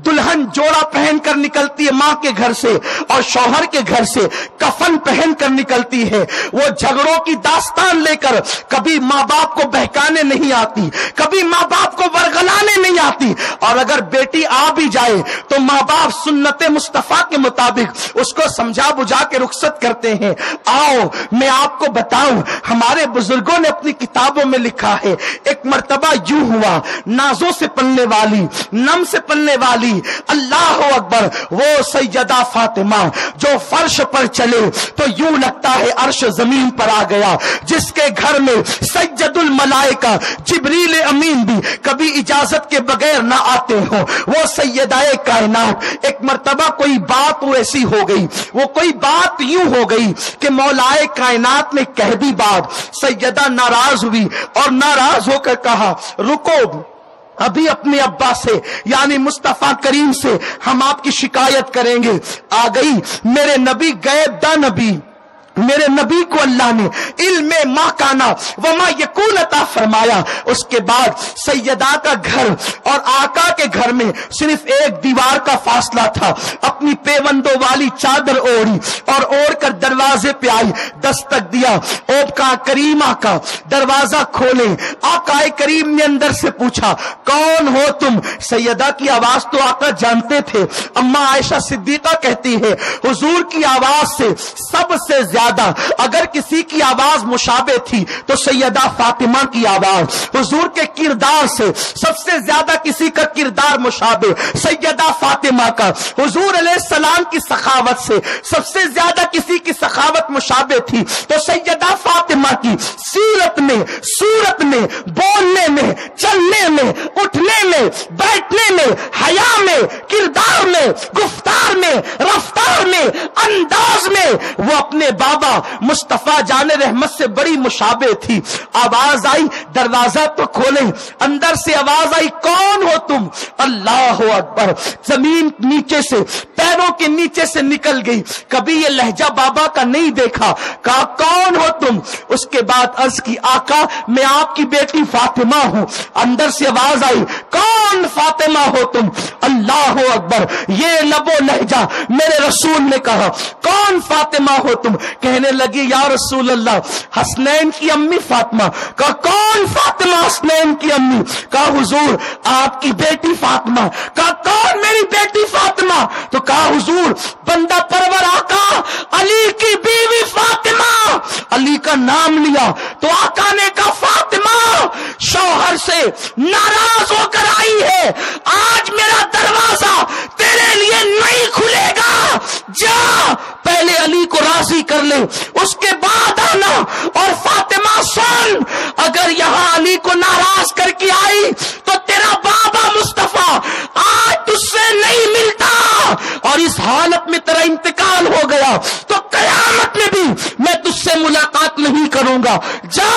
دلہن جوڑا پہن کر نکلتی ہے ماں کے گھر سے، اور شوہر کے گھر سے کفن پہن کر نکلتی ہے۔ وہ جھگڑوں کی داستان لے کر کبھی ماں باپ کو بہکانے نہیں آتی، کبھی ماں باپ کو ورغلانے نہیں آتی، اور اگر بیٹی آ بھی جائے تو ماں باپ سنت مصطفیٰ کے مطابق اس کو سمجھا بجھا کے رخصت کرتے ہیں۔ آؤ میں آپ کو بتاؤں، ہمارے بزرگوں نے اپنی کتابوں میں لکھا ہے، ایک مرتبہ یوں ہوا، نازوں سے پلنے والی، نم سے پلنے والی، اللہ اکبر، وہ سیدہ فاطمہ جو فرش پر چلے تو یوں لگتا ہے عرش زمین پر آ گیا، جس کے گھر میں سید الملائکہ جبریل امین بھی کبھی اجازت کے بغیر نہ آتے ہوں، وہ سیدہ کائنات۔ ایک مرتبہ کوئی بات ایسی ہو گئی، وہ کوئی بات یوں ہو گئی کہ مولائے کائنات نے کہہ دی بات، سیدہ ناراض ہوئی اور ناراض ہو کر کہا رکو، ابھی اپنے ابا سے یعنی مصطفیٰ کریم سے ہم آپ کی شکایت کریں گے۔ آ گئی، میرے نبی غیب دا نبی، میرے نبی کو اللہ نے علم ما کانا وما یکون عطا فرمایا۔ اس کے بعد سیدہ کا گھر اور آقا کے گھر میں صرف ایک دیوار کا فاصلہ تھا، اپنی پیوندوں والی چادر اوڑھی اور اوڑھ کر دروازے پہ آئی، دستک دیا، اوپ کا کریم آقا دروازہ کھولے۔ آقا کریم نے اندر سے پوچھا کون ہو تم؟ سیدہ کی آواز تو آقا جانتے تھے، اما عائشہ صدیقہ کہتی ہے حضور کی آواز سے سب سے زیادہ اگر کسی کی آواز مشابہ تھی تو سیدہ فاطمہ کی آواز، حضور کے کردار سے سب سے زیادہ کسی کا کردار مشابہ سیدہ فاطمہ کا، حضور علیہ السلام کی سخاوت سے سب سے زیادہ کسی کی سخاوت مشابہ تھی تو سیدہ فاطمہ کی سیرت میں، صورت میں، بولنے میں، چلنے میں، اٹھنے میں، بیٹھنے میں، حیا میں، کردار میں، گفتار میں، رفتار میں، انداز میں وہ اپنے بابا مصطفیٰ جان رحمت سے بڑی مشابہ تھی۔ آواز آئی، دروازہ تو کھولے، اندر سے آواز آئی کون ہو تم؟ اللہ اکبر، زمین نیچے سے، پیروں کے نیچے سے نکل گئی، کبھی یہ لہجہ بابا کا نہیں دیکھا، کہا کون ہو تم؟ اس کے بعد عرض کی آقا میں آپ کی بیٹی فاطمہ ہوں۔ اندر سے آواز آئی کون فاطمہ ہو تم؟ اللہ اکبر، یہ لب و لہجہ میرے رسول نے کہا کون فاطمہ ہو تم؟ کہنے لگی یا رسول اللہ حسنین کی امی فاطمہ. کہا کون فاطمہ حسنین کی امی؟ کہا حضور آپ کی بیٹی فاطمہ. کہا کون میری بیٹی فاطمہ؟ تو کہا حضور بندہ پرور آقا علی کی بیوی فاطمہ. علی کا نام لیا تو آقا نے کہا فاطمہ شوہر سے ناراض ہو کر آئی ہے, آج میرا دروازہ تیرے لیے نہیں کھلے گا, جا پہلے علی کو راضی کر لے اس کے بعد آنا. اور فاطمہ سن, اگر یہاں علی کو ناراض کر کے آئی تو تیرا بابا مصطفیٰ آج تجھ سے نہیں ملتا, اور اس حالت میں تیرا انتقال ہو گیا تو قیامت میں بھی میں تجھ سے ملاقات نہیں کروں گا. جا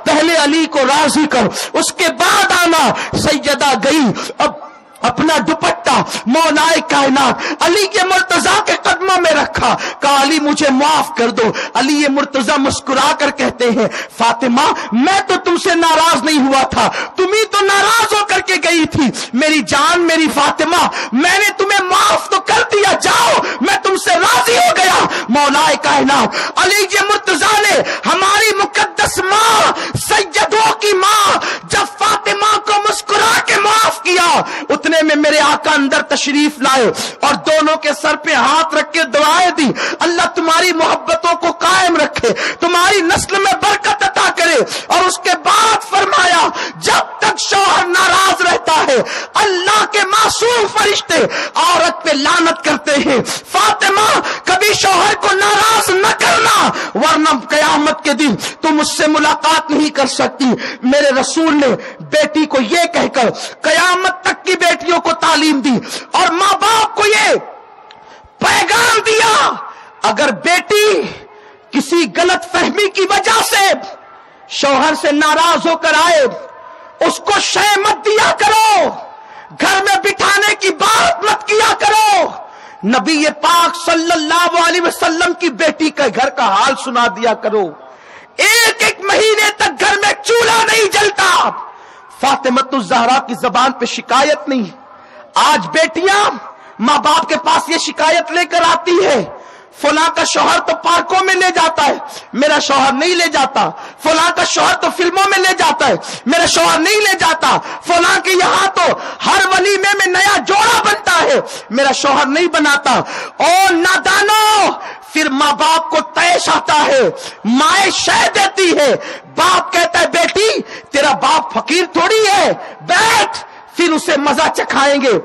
پہلے علی کو راضی کر اس کے بعد آنا. سیدہ گئی, اب اپنا دوپٹہ مولائے کائنات علی کے مرتضیٰ کے قدموں میں رکھا, کہا علی مجھے معاف کر دو. علی یہ مرتضیٰ مسکرا کر کہتے ہیں فاطمہ میں تو تم سے ناراض نہیں ہوا تھا, تم ہی تو ناراض ہو کر کے گئی تھی. میری جان میری فاطمہ میں نے تمہیں معاف تو کر دیا, جاؤ میں تم سے راضی ہو گیا. مولائے کائنات علی کے مرتضیٰ نے ہماری مقدس ماں سیدوں کی ماں جب فاطمہ کو مسکرا کے معاف کیا, اتنے میں میرے آقا اندر تشریف لائے اور دونوں کے سر پہ ہاتھ رکھ کے دعائیں دی, اللہ تمہاری محبتوں کو قائم رکھے, تمہاری نسل میں برکت عطا کرے. اور اس کے بعد فرمایا جب تک شوہر ناراض رہتا ہے اللہ کے معصوم فرشتے عورت پہ لعنت کرتے ہیں. فاطمہ کبھی شوہر کو ناراض نہ کرنا ورنہ قیامت کے دن تم مجھ سے ملاقات نہیں کر سکتی. میرے رسول نے بیٹی کو یہ کہہ کر قیامت تک کی بیٹیوں کو تعلیم دی اور ماں باپ کو یہ پیغام دیا, اگر بیٹی کسی غلط فہمی کی وجہ سے شوہر سے ناراض ہو کر آئے اس کو شے مت دیا کرو, گھر میں بٹھانے کی بات مت کیا کرو. نبی پاک صلی اللہ علیہ وسلم کی بیٹی کا گھر کا حال سنا دیا کرو. ایک مہینے تک گھر میں چولہا نہیں جلتا. فاطمہ الزہرا کی زبان پہ شکایت نہیں. آج بیٹیاں ماں باپ کے پاس یہ شکایت لے کر آتی ہے, فلاں کا شوہر تو پارکوں میں لے جاتا ہے میرا شوہر نہیں لے جاتا, فلاں کا شوہر تو فلموں میں لے جاتا ہے میرا شوہر نہیں لے جاتا, فلاں کے یہاں تو ہر ولیمے میں نیا جوڑا بنتا ہے میرا شوہر نہیں بناتا. اور نادانو پھر ماں باپ کو طیش آتا ہے, مائیں شے دیتی ہے, باپ کہتا ہے بیٹی تیرا باپ فقیر تھوڑی ہے, بیٹھ, پھر اسے مزہ چکھائیں گے,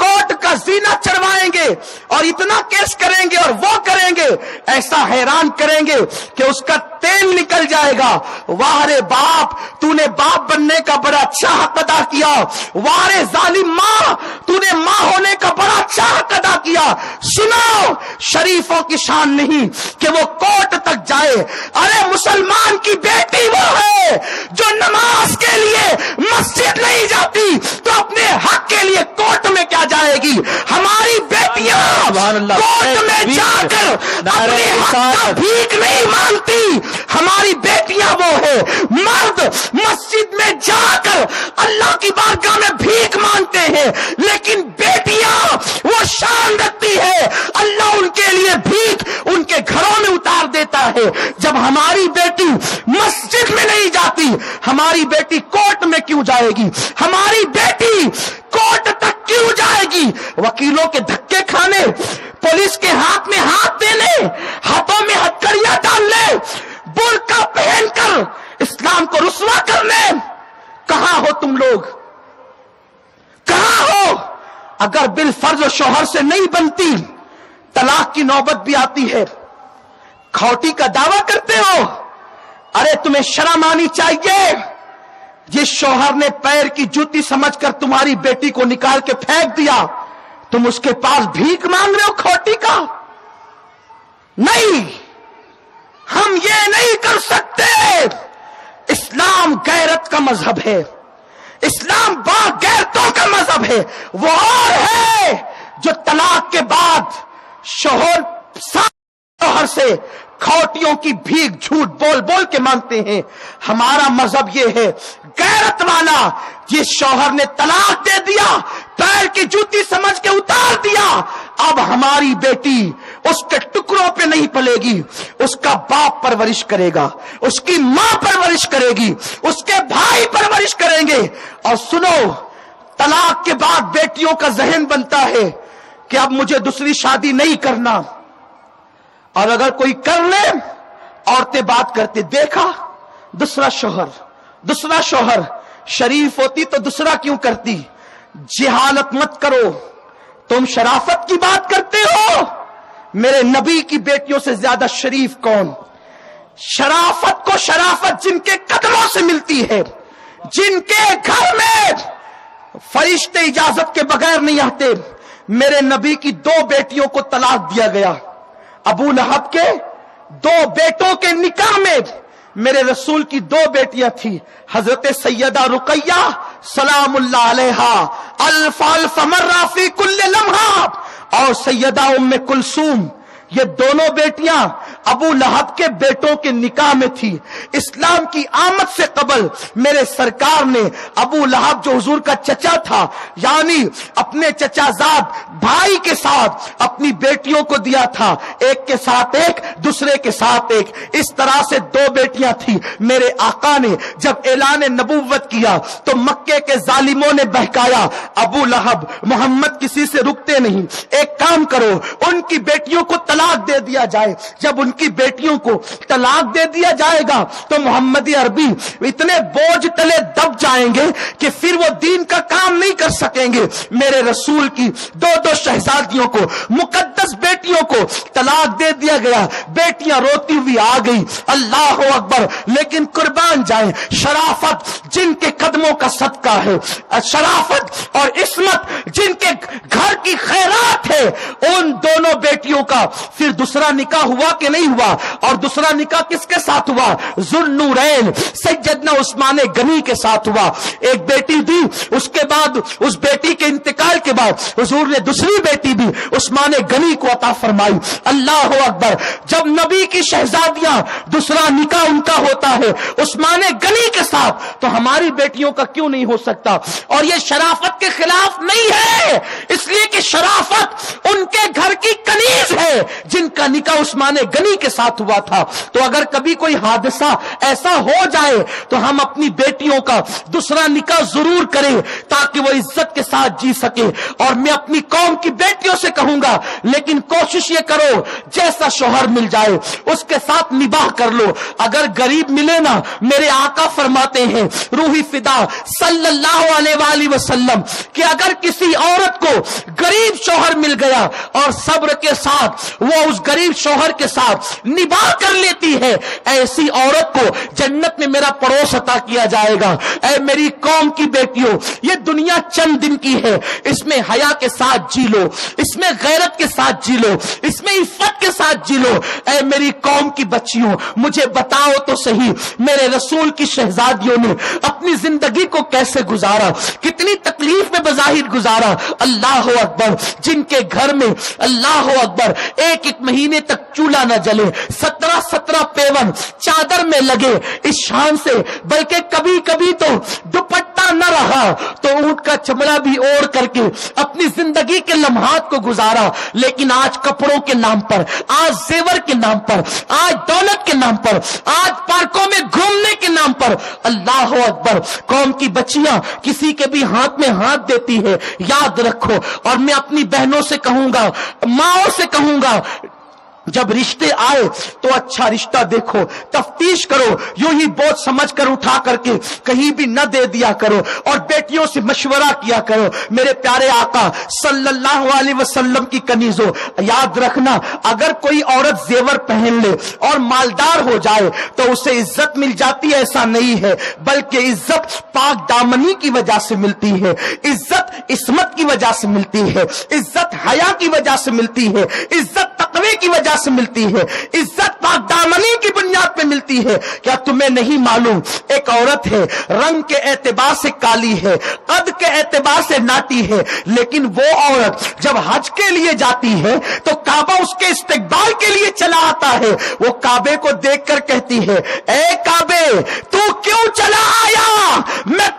کوٹ کا زینہ چڑھوائیں گے اور اتنا کیس کریں گے اور وہ کریں گے, ایسا حیران کریں گے کہ اس کا تیل نکل جائے گا. واہ رے باپ تو نے باپ بننے کا بڑا اچھا حق ادا کیا, واہ رے ظالم ماں تو نے ماں ہونے کا بڑا اچھا حق ادا کیا. سنو شریفوں کی شان نہیں کہ وہ کوٹ تک جائے, ارے مسلمان کی بیٹی وہ ہے جو نماز کے لیے مسجد نہیں جاتی تو اپنے حق کے لیے کوٹ میں کیا جائے گی. ہماری بیٹیاں کوٹ میں جا کر اپنے حق کا بھیک نہیں مانگتی, ہماری بیٹیاں وہ ہے مرد مسجد میں جا کر اللہ کی بارگاہ میں بھیک مانگتے ہیں, لیکن بیٹیاں وہ شان رکھتی ہے اللہ ان کے لیے بھیک ان کے گھروں میں اتار دیتا ہے. جب ہماری بیٹی مسجد میں نہیں جاتی ہماری بیٹی کوٹ میں کیوں جائے گی, ہماری بیٹی کوٹ تک کیوں جائے گی, وکیلوں کے دھکے کھانے, پولیس کے ہاتھ میں ہاتھ دینے, ہاتھوں میں ہتھکڑیاں ڈالنے, برقع پہن کر اسلام کو رسوا کرنے. کہاں ہو تم لوگ, کہاں ہو؟ اگر بالفرض شوہر سے نہیں بنتی طلاق کی نوبت بھی آتی ہے, کھوٹی کا دعویٰ کرتے ہو, ارے تمہیں شرم آنی چاہیے. جس شوہر نے پیر کی جوتی سمجھ کر تمہاری بیٹی کو نکال کے پھینک دیا تم اس کے پاس بھیک مانگ رہے ہو کھوٹی کا. نہیں, ہم یہ نہیں کر سکتے. اسلام غیرت کا مذہب ہے, اسلام با غیرتوں کا مذہب ہے. وہ اور ہے جو طلاق کے بعد شوہر سے کھوٹیوں کی بھیک جھوٹ بول بول کے مانگتے ہیں. ہمارا مذہب یہ ہے غیرت والا. جس شوہر نے طلاق دے دیا, پیر کی جوتی سمجھ کے اتار دیا, اب ہماری بیٹی اس کے ٹکڑوں پہ نہیں پلے گی، اس کا باپ پرورش کرے گا، اس کی ماں پرورش کرے گی، اس کے بھائی پرورش کریں گے۔ اور سنو، طلاق کے بعد بیٹیوں کا ذہن بنتا ہے کہ اب مجھے دوسری شادی نہیں کرنا، اور اگر کوئی کر لے، عورتیں بات کرتے، دیکھا دوسرا شوہر شریف ہوتی تو دوسرا کیوں کرتی؟ جہالت مت کرو، تم شرافت کی بات کرتے ہو، میرے نبی کی بیٹیوں سے زیادہ شریف کون؟ شرافت کو شرافت جن کے قدموں سے ملتی ہے، جن کے گھر میں فرشتے اجازت کے بغیر نہیں آتے۔ میرے نبی کی 2 بیٹیوں کو طلاق دیا گیا، ابو لہب کے 2 بیٹوں کے نکاح میں میرے رسول کی 2 بیٹیاں تھیں، حضرت سیدہ رقیہ سلام اللہ علیہا الف الف مرہ فی کل لمحہ، اور سیدہ ام کلثوم، یہ دونوں بیٹیاں ابو لہب کے بیٹوں کے نکاح میں تھی۔ اسلام کی آمد سے قبل میرے سرکار نے ابو لہب جو حضور کا چچا تھا، یعنی اپنے چچا زاد بھائی کے ساتھ اپنی بیٹیوں کو دیا تھا، ایک کے ساتھ ایک، دوسرے کے ساتھ ایک، اس طرح سے 2 بیٹیاں تھی۔ میرے آقا نے جب اعلان نبوت کیا تو مکے کے ظالموں نے بہکایا، ابو لہب محمد کسی سے رکتے نہیں، ایک کام کرو، ان کی بیٹیوں کو طلاق دے دیا جائے۔ جب ان کی بیٹیوں کو طلاق دے دیا جائے گا تو محمدی عربی اتنے بوجھ تلے دب جائیں گے کہ پھر وہ دین کا کام نہیں کر سکیں گے۔ میرے رسول کی 2 شہزادیوں کو، مقدس بیٹیوں کو طلاق دے دیا گیا، بیٹیاں روتی ہوئی آ گئی، اللہ اکبر۔ لیکن قربان جائیں، شرافت جن کے قدموں کا صدقہ ہے، شرافت اور عصمت جن کے گھر کی خیرات ہے، ان دونوں بیٹیوں کا پھر دوسرا نکاح ہوا کہ نہیں ہوا؟ اور دوسرا نکاح کس کے ساتھ ہوا؟ ذوالنورین سیدنا عثمان غنی کے ساتھ ہوا۔ ایک بیٹی تھی، اس کے بعد اس بیٹی کے انتقال کے بعد حضور نے دوسری بیٹی بھی عثمان غنی کو عطا فرمائی۔ اللہ اکبر۔ جب نبی کی شہزادیاں دوسرا نکاح ان کا ہوتا ہے عثمان غنی کے ساتھ، تو ہماری بیٹیوں کا کیوں نہیں ہو سکتا؟ اور یہ شرافت کے خلاف نہیں ہے، اس لیے کہ شرافت ان کے گھر کی کنیز ہے جن کا نکاح عثمان غنی کے ساتھ ہوا تھا۔ تو اگر کبھی کوئی حادثہ ایسا ہو جائے تو ہم اپنی بیٹیوں کا دوسرا نکاح ضرور کریں تاکہ وہ عزت کے ساتھ جی سکے۔ اور میں اپنی قوم کی بیٹیوں سے کہوں گا، لیکن کوشش یہ کرو جیسا شوہر مل جائے اس کے ساتھ نباہ کر لو۔ اگر غریب ملے نا، میرے آقا فرماتے ہیں روحی فدا صلی اللہ علیہ وآلہ وسلم کہ اگر کسی عورت کو غریب شوہر مل گیا اور صبر کے ساتھ وہ اس غریب شوہر کے ساتھ نباہ کر لیتی ہے، ایسی عورت کو جنت میں میرا پڑوس عطا کیا جائے گا۔ اے میری قوم کی بیٹیوں، یہ دنیا چند دن کی ہے، اس میں حیا کے ساتھ جی لو، اس میں غیرت کے ساتھ جی لو، اس میں عفت کے ساتھ جی لو۔ اے میری قوم کی بچیوں، مجھے بتاؤ تو صحیح، میرے رسول کی شہزادیوں نے اپنی زندگی کو کیسے گزارا، کتنی تکلیف میں بظاہر گزارا۔ اللہ اکبر۔ جن کے گھر میں اللہ اکبر 1 مہینے تک چولہا نہ جلے، 17 پیون چادر میں لگے، اس شان سے، بلکہ کبھی کبھی تو دوپٹہ نہ رہا تو اونٹ کا چمڑا بھی اوڑھ کر کے اپنی زندگی کے لمحات کو گزارا۔ لیکن آج کپڑوں کے نام پر، آج زیور کے نام پر، آج دولت کے نام پر، آج پارکوں میں گھومنے کے نام پر، اللہ اکبر، قوم کی بچیاں کسی کے بھی ہاتھ میں ہاتھ دیتی ہے۔ یاد رکھو، اور میں اپنی بہنوں سے کہوں گا، ماؤں سے کہوں گا، جب رشتے آئے تو اچھا رشتہ دیکھو، تفتیش کرو، یوں ہی بوجھ سمجھ کر اٹھا کر کے کہیں بھی نہ دے دیا کرو، اور بیٹیوں سے مشورہ کیا کرو۔ میرے پیارے آقا صلی اللہ علیہ وسلم کی کنیزوں، یاد رکھنا، اگر کوئی عورت زیور پہن لے اور مالدار ہو جائے تو اسے عزت مل جاتی ہے، ایسا نہیں ہے، بلکہ عزت پاک دامنی کی وجہ سے ملتی ہے، عزت عصمت کی وجہ سے ملتی ہے، عزت حیا کی وجہ سے ملتی ہے، عزت تقوی کی وجہ سے ملتی ہے، عزت پاک دامنی کی بنیاد پہ ملتی ہے۔ کیا تمہیں نہیں معلوم، ایک عورت ہے، رنگ کے اعتبار سے کالی ہے، قد کے اعتبار سے ناٹی ہے، لیکن وہ عورت جب حج کے لیے جاتی ہے تو کعبہ اس کے استقبال کے لیے چلا آتا ہے، وہ کعبے کو دیکھ کر کہتی ہے، اے کعبے تو کیوں چلا آیا؟ میں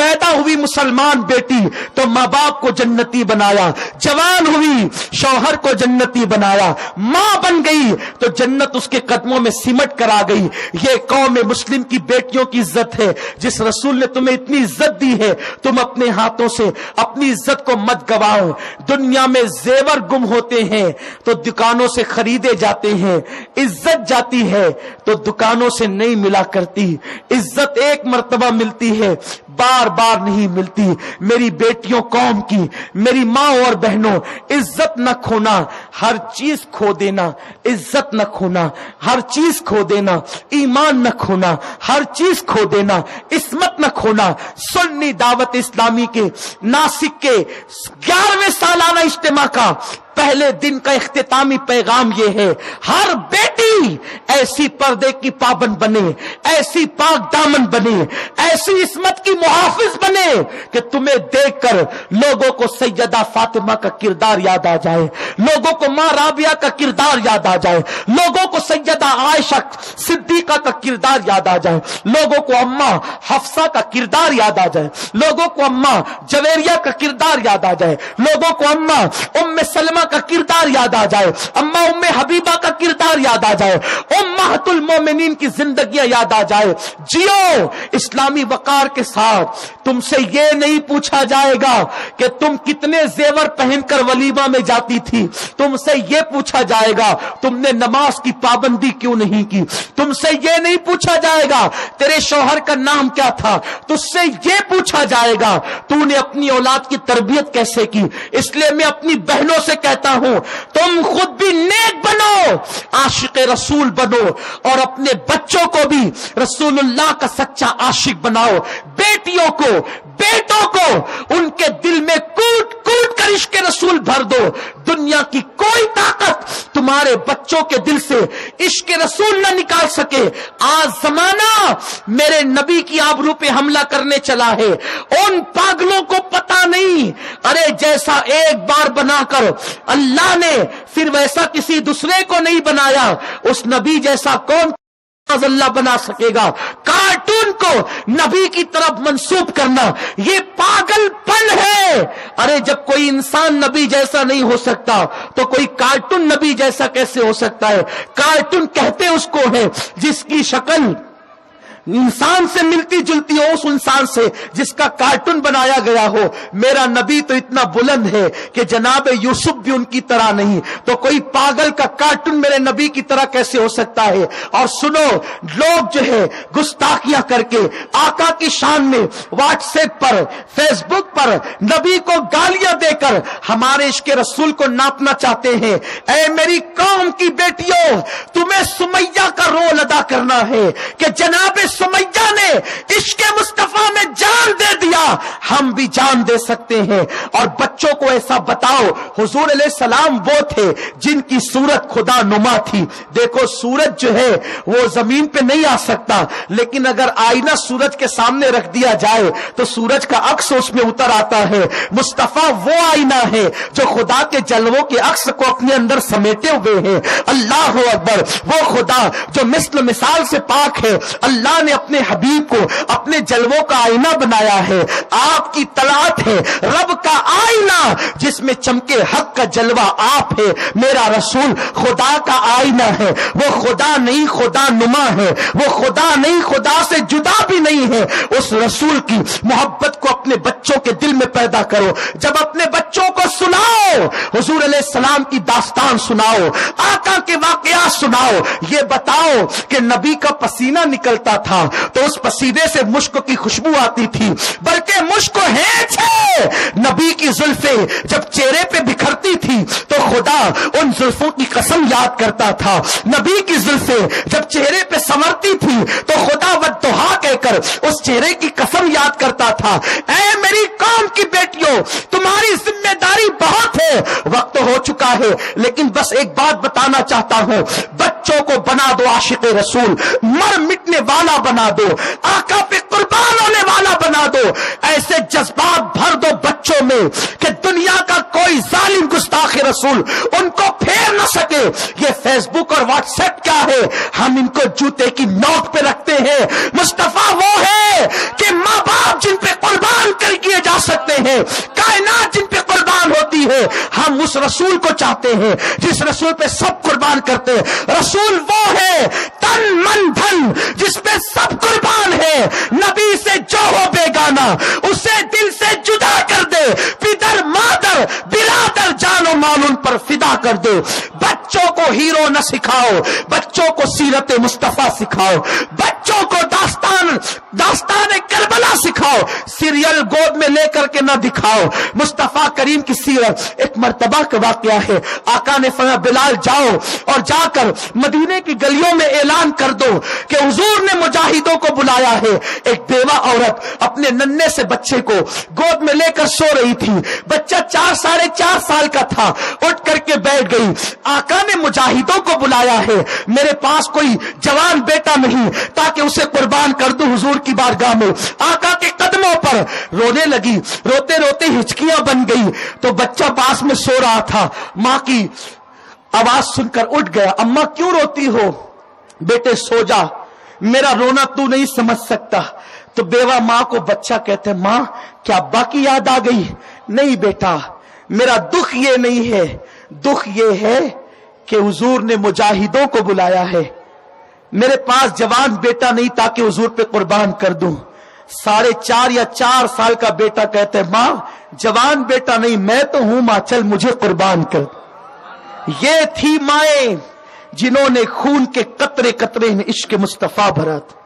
پیدا ہوئی مسلمان بیٹی تو ماں باپ کو جنتی بنایا، جوان ہوئی شوہر کو جنتی بنایا، ماں بن گئی تو جنت اس کے قدموں میں سمٹ کر آ گئی۔ یہ قوم مسلم کی بیٹیوں کی عزت ہے۔ جس رسول نے تمہیں اتنی عزت دی ہے، تم اپنے ہاتھوں سے اپنی عزت کو مت گواؤ۔ دنیا میں زیور گم ہوتے ہیں تو دکانوں سے خریدے جاتے ہیں، عزت جاتی ہے تو دکانوں سے نہیں ملا کرتی۔ عزت ایک مرتبہ ملتی ہے، بار بار نہیں ملتی۔ میری بیٹیوں قوم کی، میری ماں اور بہنوں، عزت نہ کھونا، ہر چیز کھو دینا، عزت نہ کھونا، ہر چیز کھو دینا، ایمان نہ کھونا، ہر چیز کھو دینا، عصمت نہ کھونا۔ سنی دعوت اسلامی کے ناسک کے 11ویں سالانہ اجتماع کا پہلے دن کا اختتامی پیغام یہ ہے، ہر بیٹی ایسی پردے کی پابند بنے، ایسی پاک دامن بنے، ایسی عصمت کی محافظ بنے کہ تمہیں دیکھ کر لوگوں کو سیدہ فاطمہ کا کردار یاد آ جائے، لوگوں کو ماں رابعہ کا کردار یاد آ جائے، لوگوں کو سیدہ عائشہ صدیقہ کا کردار یاد آ جائے، لوگوں کو اماں حفصہ کا کردار یاد آ جائے، لوگوں کو اماں جویریہ کا کردار یاد آ جائے، لوگوں کو اماں ام سلمہ کا کردار یاد آ جائے، اماں ام حبیبہ کا کردار یاد آ جائے، امہات المومنین کی زندگیاں یاد آ جائے۔ جیو اسلامی وقار کے ساتھ۔ تم سے یہ نہیں پوچھا جائے گا کہ تم کتنے زیور پہن کر ولیمہ میں جاتی تھی، تم سے یہ پوچھا جائے گا تم نے نماز کی پابندی کیوں نہیں کی، تم سے یہ نہیں پوچھا جائے گا تیرے شوہر کا نام کیا تھا، تجھ سے یہ پوچھا جائے گا تو نے اپنی اولاد کی تربیت کیسے کی۔ اس لیے میں اپنی بہنوں سے کہتا ہوں، تم خود بھی نیک بنو، عاشق رسول بنو، اور اپنے بچوں کو بھی رسول اللہ کا سچا عاشق بناؤ۔ بیٹیوں کو، بیٹوں کو ان کے دل میں کوٹ کوٹ کر عشق رسول بھر دو۔ دنیا کی کوئی طاقت تمہارے بچوں کے دل سے عشق رسول نہ نکال سکے۔ آج زمانہ میرے نبی کی آبرو پہ حملہ کرنے چلا ہے، ان پاگلوں کو پتا نہیں، ارے جیسا ایک بار بنا کر اللہ نے پھر ویسا کسی دوسرے کو نہیں بنایا، اس نبی جیسا کون اللہ بنا سکے گا۔ کارٹون کو نبی کی طرف منسوب کرنا یہ پاگل پن ہے۔ ارے جب کوئی انسان نبی جیسا نہیں ہو سکتا تو کوئی کارٹون نبی جیسا کیسے ہو سکتا ہے؟ کارٹون کہتے اس کو ہے جس کی شکل انسان سے ملتی جلتی ہو، اس انسان سے جس کا کارٹون بنایا گیا ہو۔ میرا نبی تو اتنا بلند ہے کہ جناب یوسف بھی ان کی طرح نہیں، تو کوئی پاگل کا کارٹون میرے نبی کی طرح کیسے ہو سکتا ہے؟ اور سنو، لوگ جو ہے گستاخیاں کر کے آقا کی شان میں واٹس ایپ پر، فیس بک پر نبی کو گالیاں دے کر ہمارے عشق رسول کو ناپنا چاہتے ہیں۔ اے میری قوم کی بیٹیوں، تمہیں سمیہ کا رول ادا کرنا ہے کہ جناب سمیہ نے عشق مصطفیٰ میں جان دے دیا، ہم بھی جان دے سکتے ہیں۔ اور بچوں کو ایسا بتاؤ، حضور علیہ السلام وہ تھے جن کی صورت خدا نما تھی۔ دیکھو سورج جو ہے وہ زمین پہ نہیں آ سکتا، لیکن اگر آئینہ سورج کے سامنے رکھ دیا جائے تو سورج کا عکس اس میں اتر آتا ہے۔ مصطفیٰ وہ آئینہ ہے جو خدا کے جلووں کے عکس کو اپنے اندر سمیٹے ہوئے ہیں۔ اللہ اکبر، وہ خدا جو مثل مثال سے پاک ہے، اللہ نے اپنے حبیب کو اپنے جلووں کا آئینہ بنایا ہے۔ آپ کی طلعت ہے رب کا آئینہ جس میں چمکے حق کا جلوہ آپ ہے۔ میرا رسول خدا کا آئینہ ہے، وہ خدا نہیں خدا نما ہے، وہ خدا نہیں خدا سے جدا بھی نہیں ہے۔ اس رسول کی محبت کو اپنے بچوں کے دل میں پیدا کرو۔ جب اپنے بچوں کو سناؤ، حضور علیہ السلام کی داستان سناؤ، آقا کے واقعات سناؤ، یہ بتاؤ کہ نبی کا پسینہ نکلتا تھا تو اس پسینے سے مشک کی خوشبو آتی تھی، بلکہ مشک ہے نبی کی زلفیں جب چہرے پہ بکھرتی تھی تو خدا ان زلفوں کی قسم یاد کرتا تھا۔ نبی کی زلفیں جب چہرے پہ سنورتی تھی تو خدا والضحیٰ کہہ کر اس چہرے کی قسم یاد کرتا تھا۔ اے میری قوم کی بیٹیوں، تمہاری ذمہ داری بہت ہے، وقت ہو چکا ہے، لیکن بس ایک بات بتانا چاہتا ہوں، بچوں کو بنا دو عاشق رسول، مر مٹنے والا بنا دو، آقا پہ قربان ہونے والا بنا دو، ایسے جذبات بھر دو بچوں میں کہ دنیا کا کوئی ظالم گستاخ رسول ان کو پھیر نہ سکے۔ یہ فیس بک اور واٹس ایپ کیا ہے؟ ہم ان کو جوتے کی نوک پہ رکھتے ہیں۔ مصطفیٰ وہ ہے کہ ماں باپ جن پہ قربان کیے جا سکتے ہیں، کائنات جن پہ قربان ہوتی ہے، ہم اس رسول کو چاہتے ہیں جس رسول پہ سب قربان کرتے ہیں۔ رسول وہ ہے تن من دھن جس پہ سب قربان ہے۔ نبی سے جو ہو بیگانہ اسے دل سے جدا کر دے، پدر مادر برادر جان و مال ان پر فدا کر دے۔ بچوں کو ہیرو نہ سکھاؤ، بچوں کو سیرت مصطفیٰ سکھاؤ، بچوں کو داستان کربلا سکھاؤ، سیریل گود میں لے کر کے نہ دکھاؤ۔ مصطفیٰ کریم کی سیرت ایک مرتبہ کا واقعہ ہے، آقا نے فرمایا بلال جاؤ اور جا کر مدینے کی گلیوں میں اعلان کر دو کہ حضور نے مجاہدوں کو بلایا ہے۔ ایک بیوہ عورت اپنے ننھے سے بچے کو گود میں لے کر سو رہی تھی، بچہ 4-4.5 سال کا تھا، اٹھ کر کے بیٹھ گئی، آقا نے مجاہدوں کو بلایا ہے، میرے پاس کوئی جوان بیٹا نہیں تاکہ اسے قربان کر دوں حضور کی بارگاہ میں۔ آقا کے قدموں پر رونے لگی، روتے روتے ہچکیاں بن گئی تو بچہ پاس میں سو رہا تھا، ماں کی آواز سن کر اٹھ گیا، اماں کیوں روتی ہو؟ بیٹے سو جا، میرا رونا تو نہیں سمجھ سکتا۔ تو بیوہ ماں کو بچہ کہتے ماں کیا ابا کی یاد آ گئی؟ نہیں بیٹا، میرا دکھ یہ نہیں ہے، دکھ یہ ہے کہ حضور نے مجاہدوں کو بلایا ہے، میرے پاس جوان بیٹا نہیں تاکہ حضور پہ قربان کر دوں۔ 4.5 یا 4 سال کا بیٹا کہتے ماں جوان بیٹا نہیں میں تو ہوں ماں، چل مجھے قربان کر۔ یہ تھی مائیں جنہوں نے خون کے قطرے قطرے میں عشق مصطفیٰ بھرا تھا۔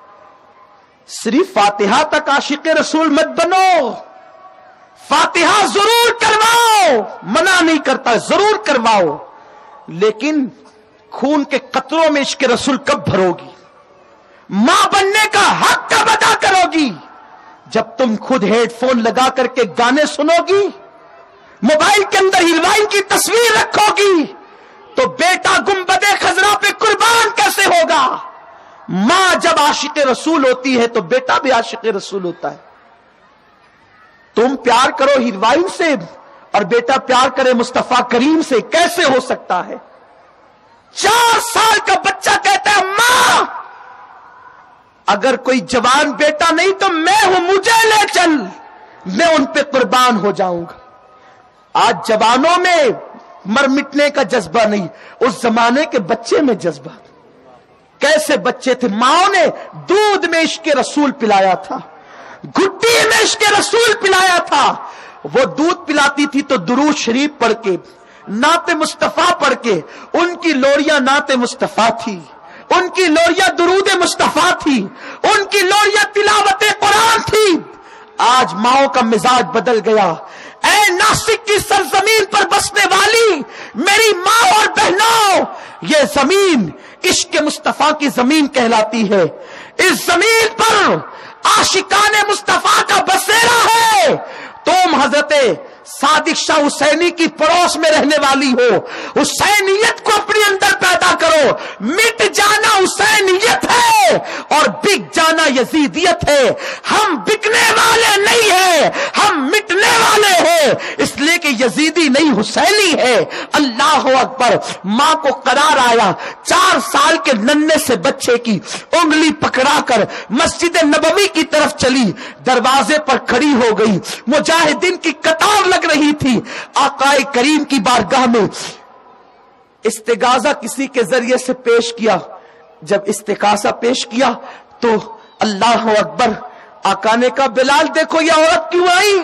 صرف فاتحہ تک عاشق رسول مت بنو، فاتحہ ضرور کرواؤ، منع نہیں کرتا ضرور کرواؤ، لیکن خون کے قطروں میں عشق رسول کب بھرو گی؟ ماں بننے کا حق کب ادا کرو گی؟ جب تم خود ہیڈ فون لگا کر کے گانے سنو گی، موبائل کے اندر ہیروائن کی تصویر رکھو گی، تو بیٹا گنبد خضرا پہ قربان کیسے ہوگا؟ ماں جب عاشق رسول ہوتی ہے تو بیٹا بھی عاشق رسول ہوتا ہے۔ تم پیار کرو ہیروائن سے اور بیٹا پیار کرے مصطفیٰ کریم سے، کیسے ہو سکتا ہے؟ 4 سال کا بچہ کہتا ہے ماں اگر کوئی جوان بیٹا نہیں تو میں ہوں، مجھے لے چل، میں ان پہ قربان ہو جاؤں گا۔ آج جوانوں میں مر مٹنے کا جذبہ نہیں، اس زمانے کے بچے میں جذبہ۔ کیسے بچے تھے؟ ماں نے دودھ میں عشق رسول پلایا تھا، گھٹی میں عشق رسول پلایا تھا۔ وہ دودھ پلاتی تھی تو درود شریف پڑھ کے، نعت مصطفیٰ پڑھ کے، ان کی لوریاں نعت مصطفیٰ تھی، ان کی لوریاں درود مصطفیٰ تھی، ان کی لوریاں تلاوت قرآن تھی۔ آج ماؤں کا مزاج بدل گیا۔ اے ناسک کی سرزمین پر بسنے والی میری ماں اور بہنوں، یہ زمین عشق مصطفیٰ کی زمین کہلاتی ہے۔ اس زمین پر عاشقان مصطفیٰ کا بسیرا ہے۔ تم حضرت صادق شاہ حسینی کی پڑوس میں رہنے والی ہو، حسینیت کو اپنے اندر پیدا کرو۔ مٹ جانا حسینیت ہے اور بک جانا یزیدیت ہے۔ ہم بکنے والے نہیں ہیں، ہم مٹنے والے ہیں، اس لیے کہ یزیدی نہیں حسینی ہے۔ اللہ اکبر۔ ماں کو قرار آیا، 4 سال کے ننھے سے بچے کی انگلی پکڑا کر مسجد نبوی کی طرف چلی، دروازے پر کھڑی ہو گئی، مجاہدین کی قطار لگ رہی تھی۔ آقا کریم کی بارگاہ میں استغاثہ کسی کے ذریعے سے پیش کیا۔ جب استغاثہ پیش کیا تو اللہ اکبر، آقا نے کہا بلال دیکھو یہ عورت کیوں آئی؟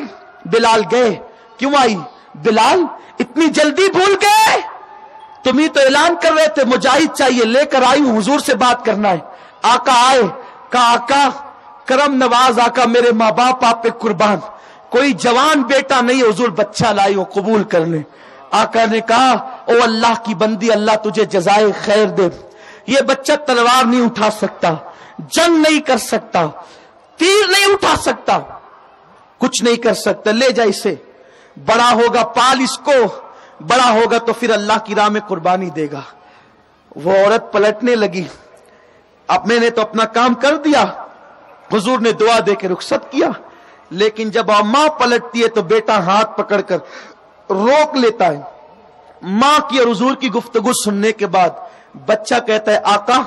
بلال گئے، کیوں آئی؟ بلال اتنی جلدی بھول گئے؟ تم ہی تو اعلان کر رہے تھے مجاہد چاہیے، لے کر آئی ہوں، حضور سے بات کرنا ہے۔ آقا آئے، کہا آقا کرم نواز آقا، میرے ماں باپ آپ پہ قربان، کوئی جوان بیٹا نہیں، حضور بچہ لائی ہو، قبول کر لیں۔ آقا نے کہا او اللہ کی بندی، اللہ تجھے جزائے خیر دے، یہ بچہ تلوار نہیں اٹھا سکتا، جنگ نہیں کر سکتا، تیر نہیں اٹھا سکتا، کچھ نہیں کر سکتا، لے جا اسے، بڑا ہوگا پال اس کو، بڑا ہوگا تو پھر اللہ کی راہ میں قربانی دے گا۔ وہ عورت پلٹنے لگی، اب میں نے تو اپنا کام کر دیا، حضور نے دعا دے کے رخصت کیا، لیکن جب ماں پلٹتی ہے تو بیٹا ہاتھ پکڑ کر روک لیتا ہے۔ ماں کی اور حضور کی گفتگو سننے کے بعد بچہ کہتا ہے آقا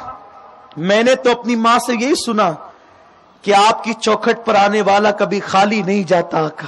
میں نے تو اپنی ماں سے یہی سنا کہ آپ کی چوکھٹ پر آنے والا کبھی خالی نہیں جاتا آقا،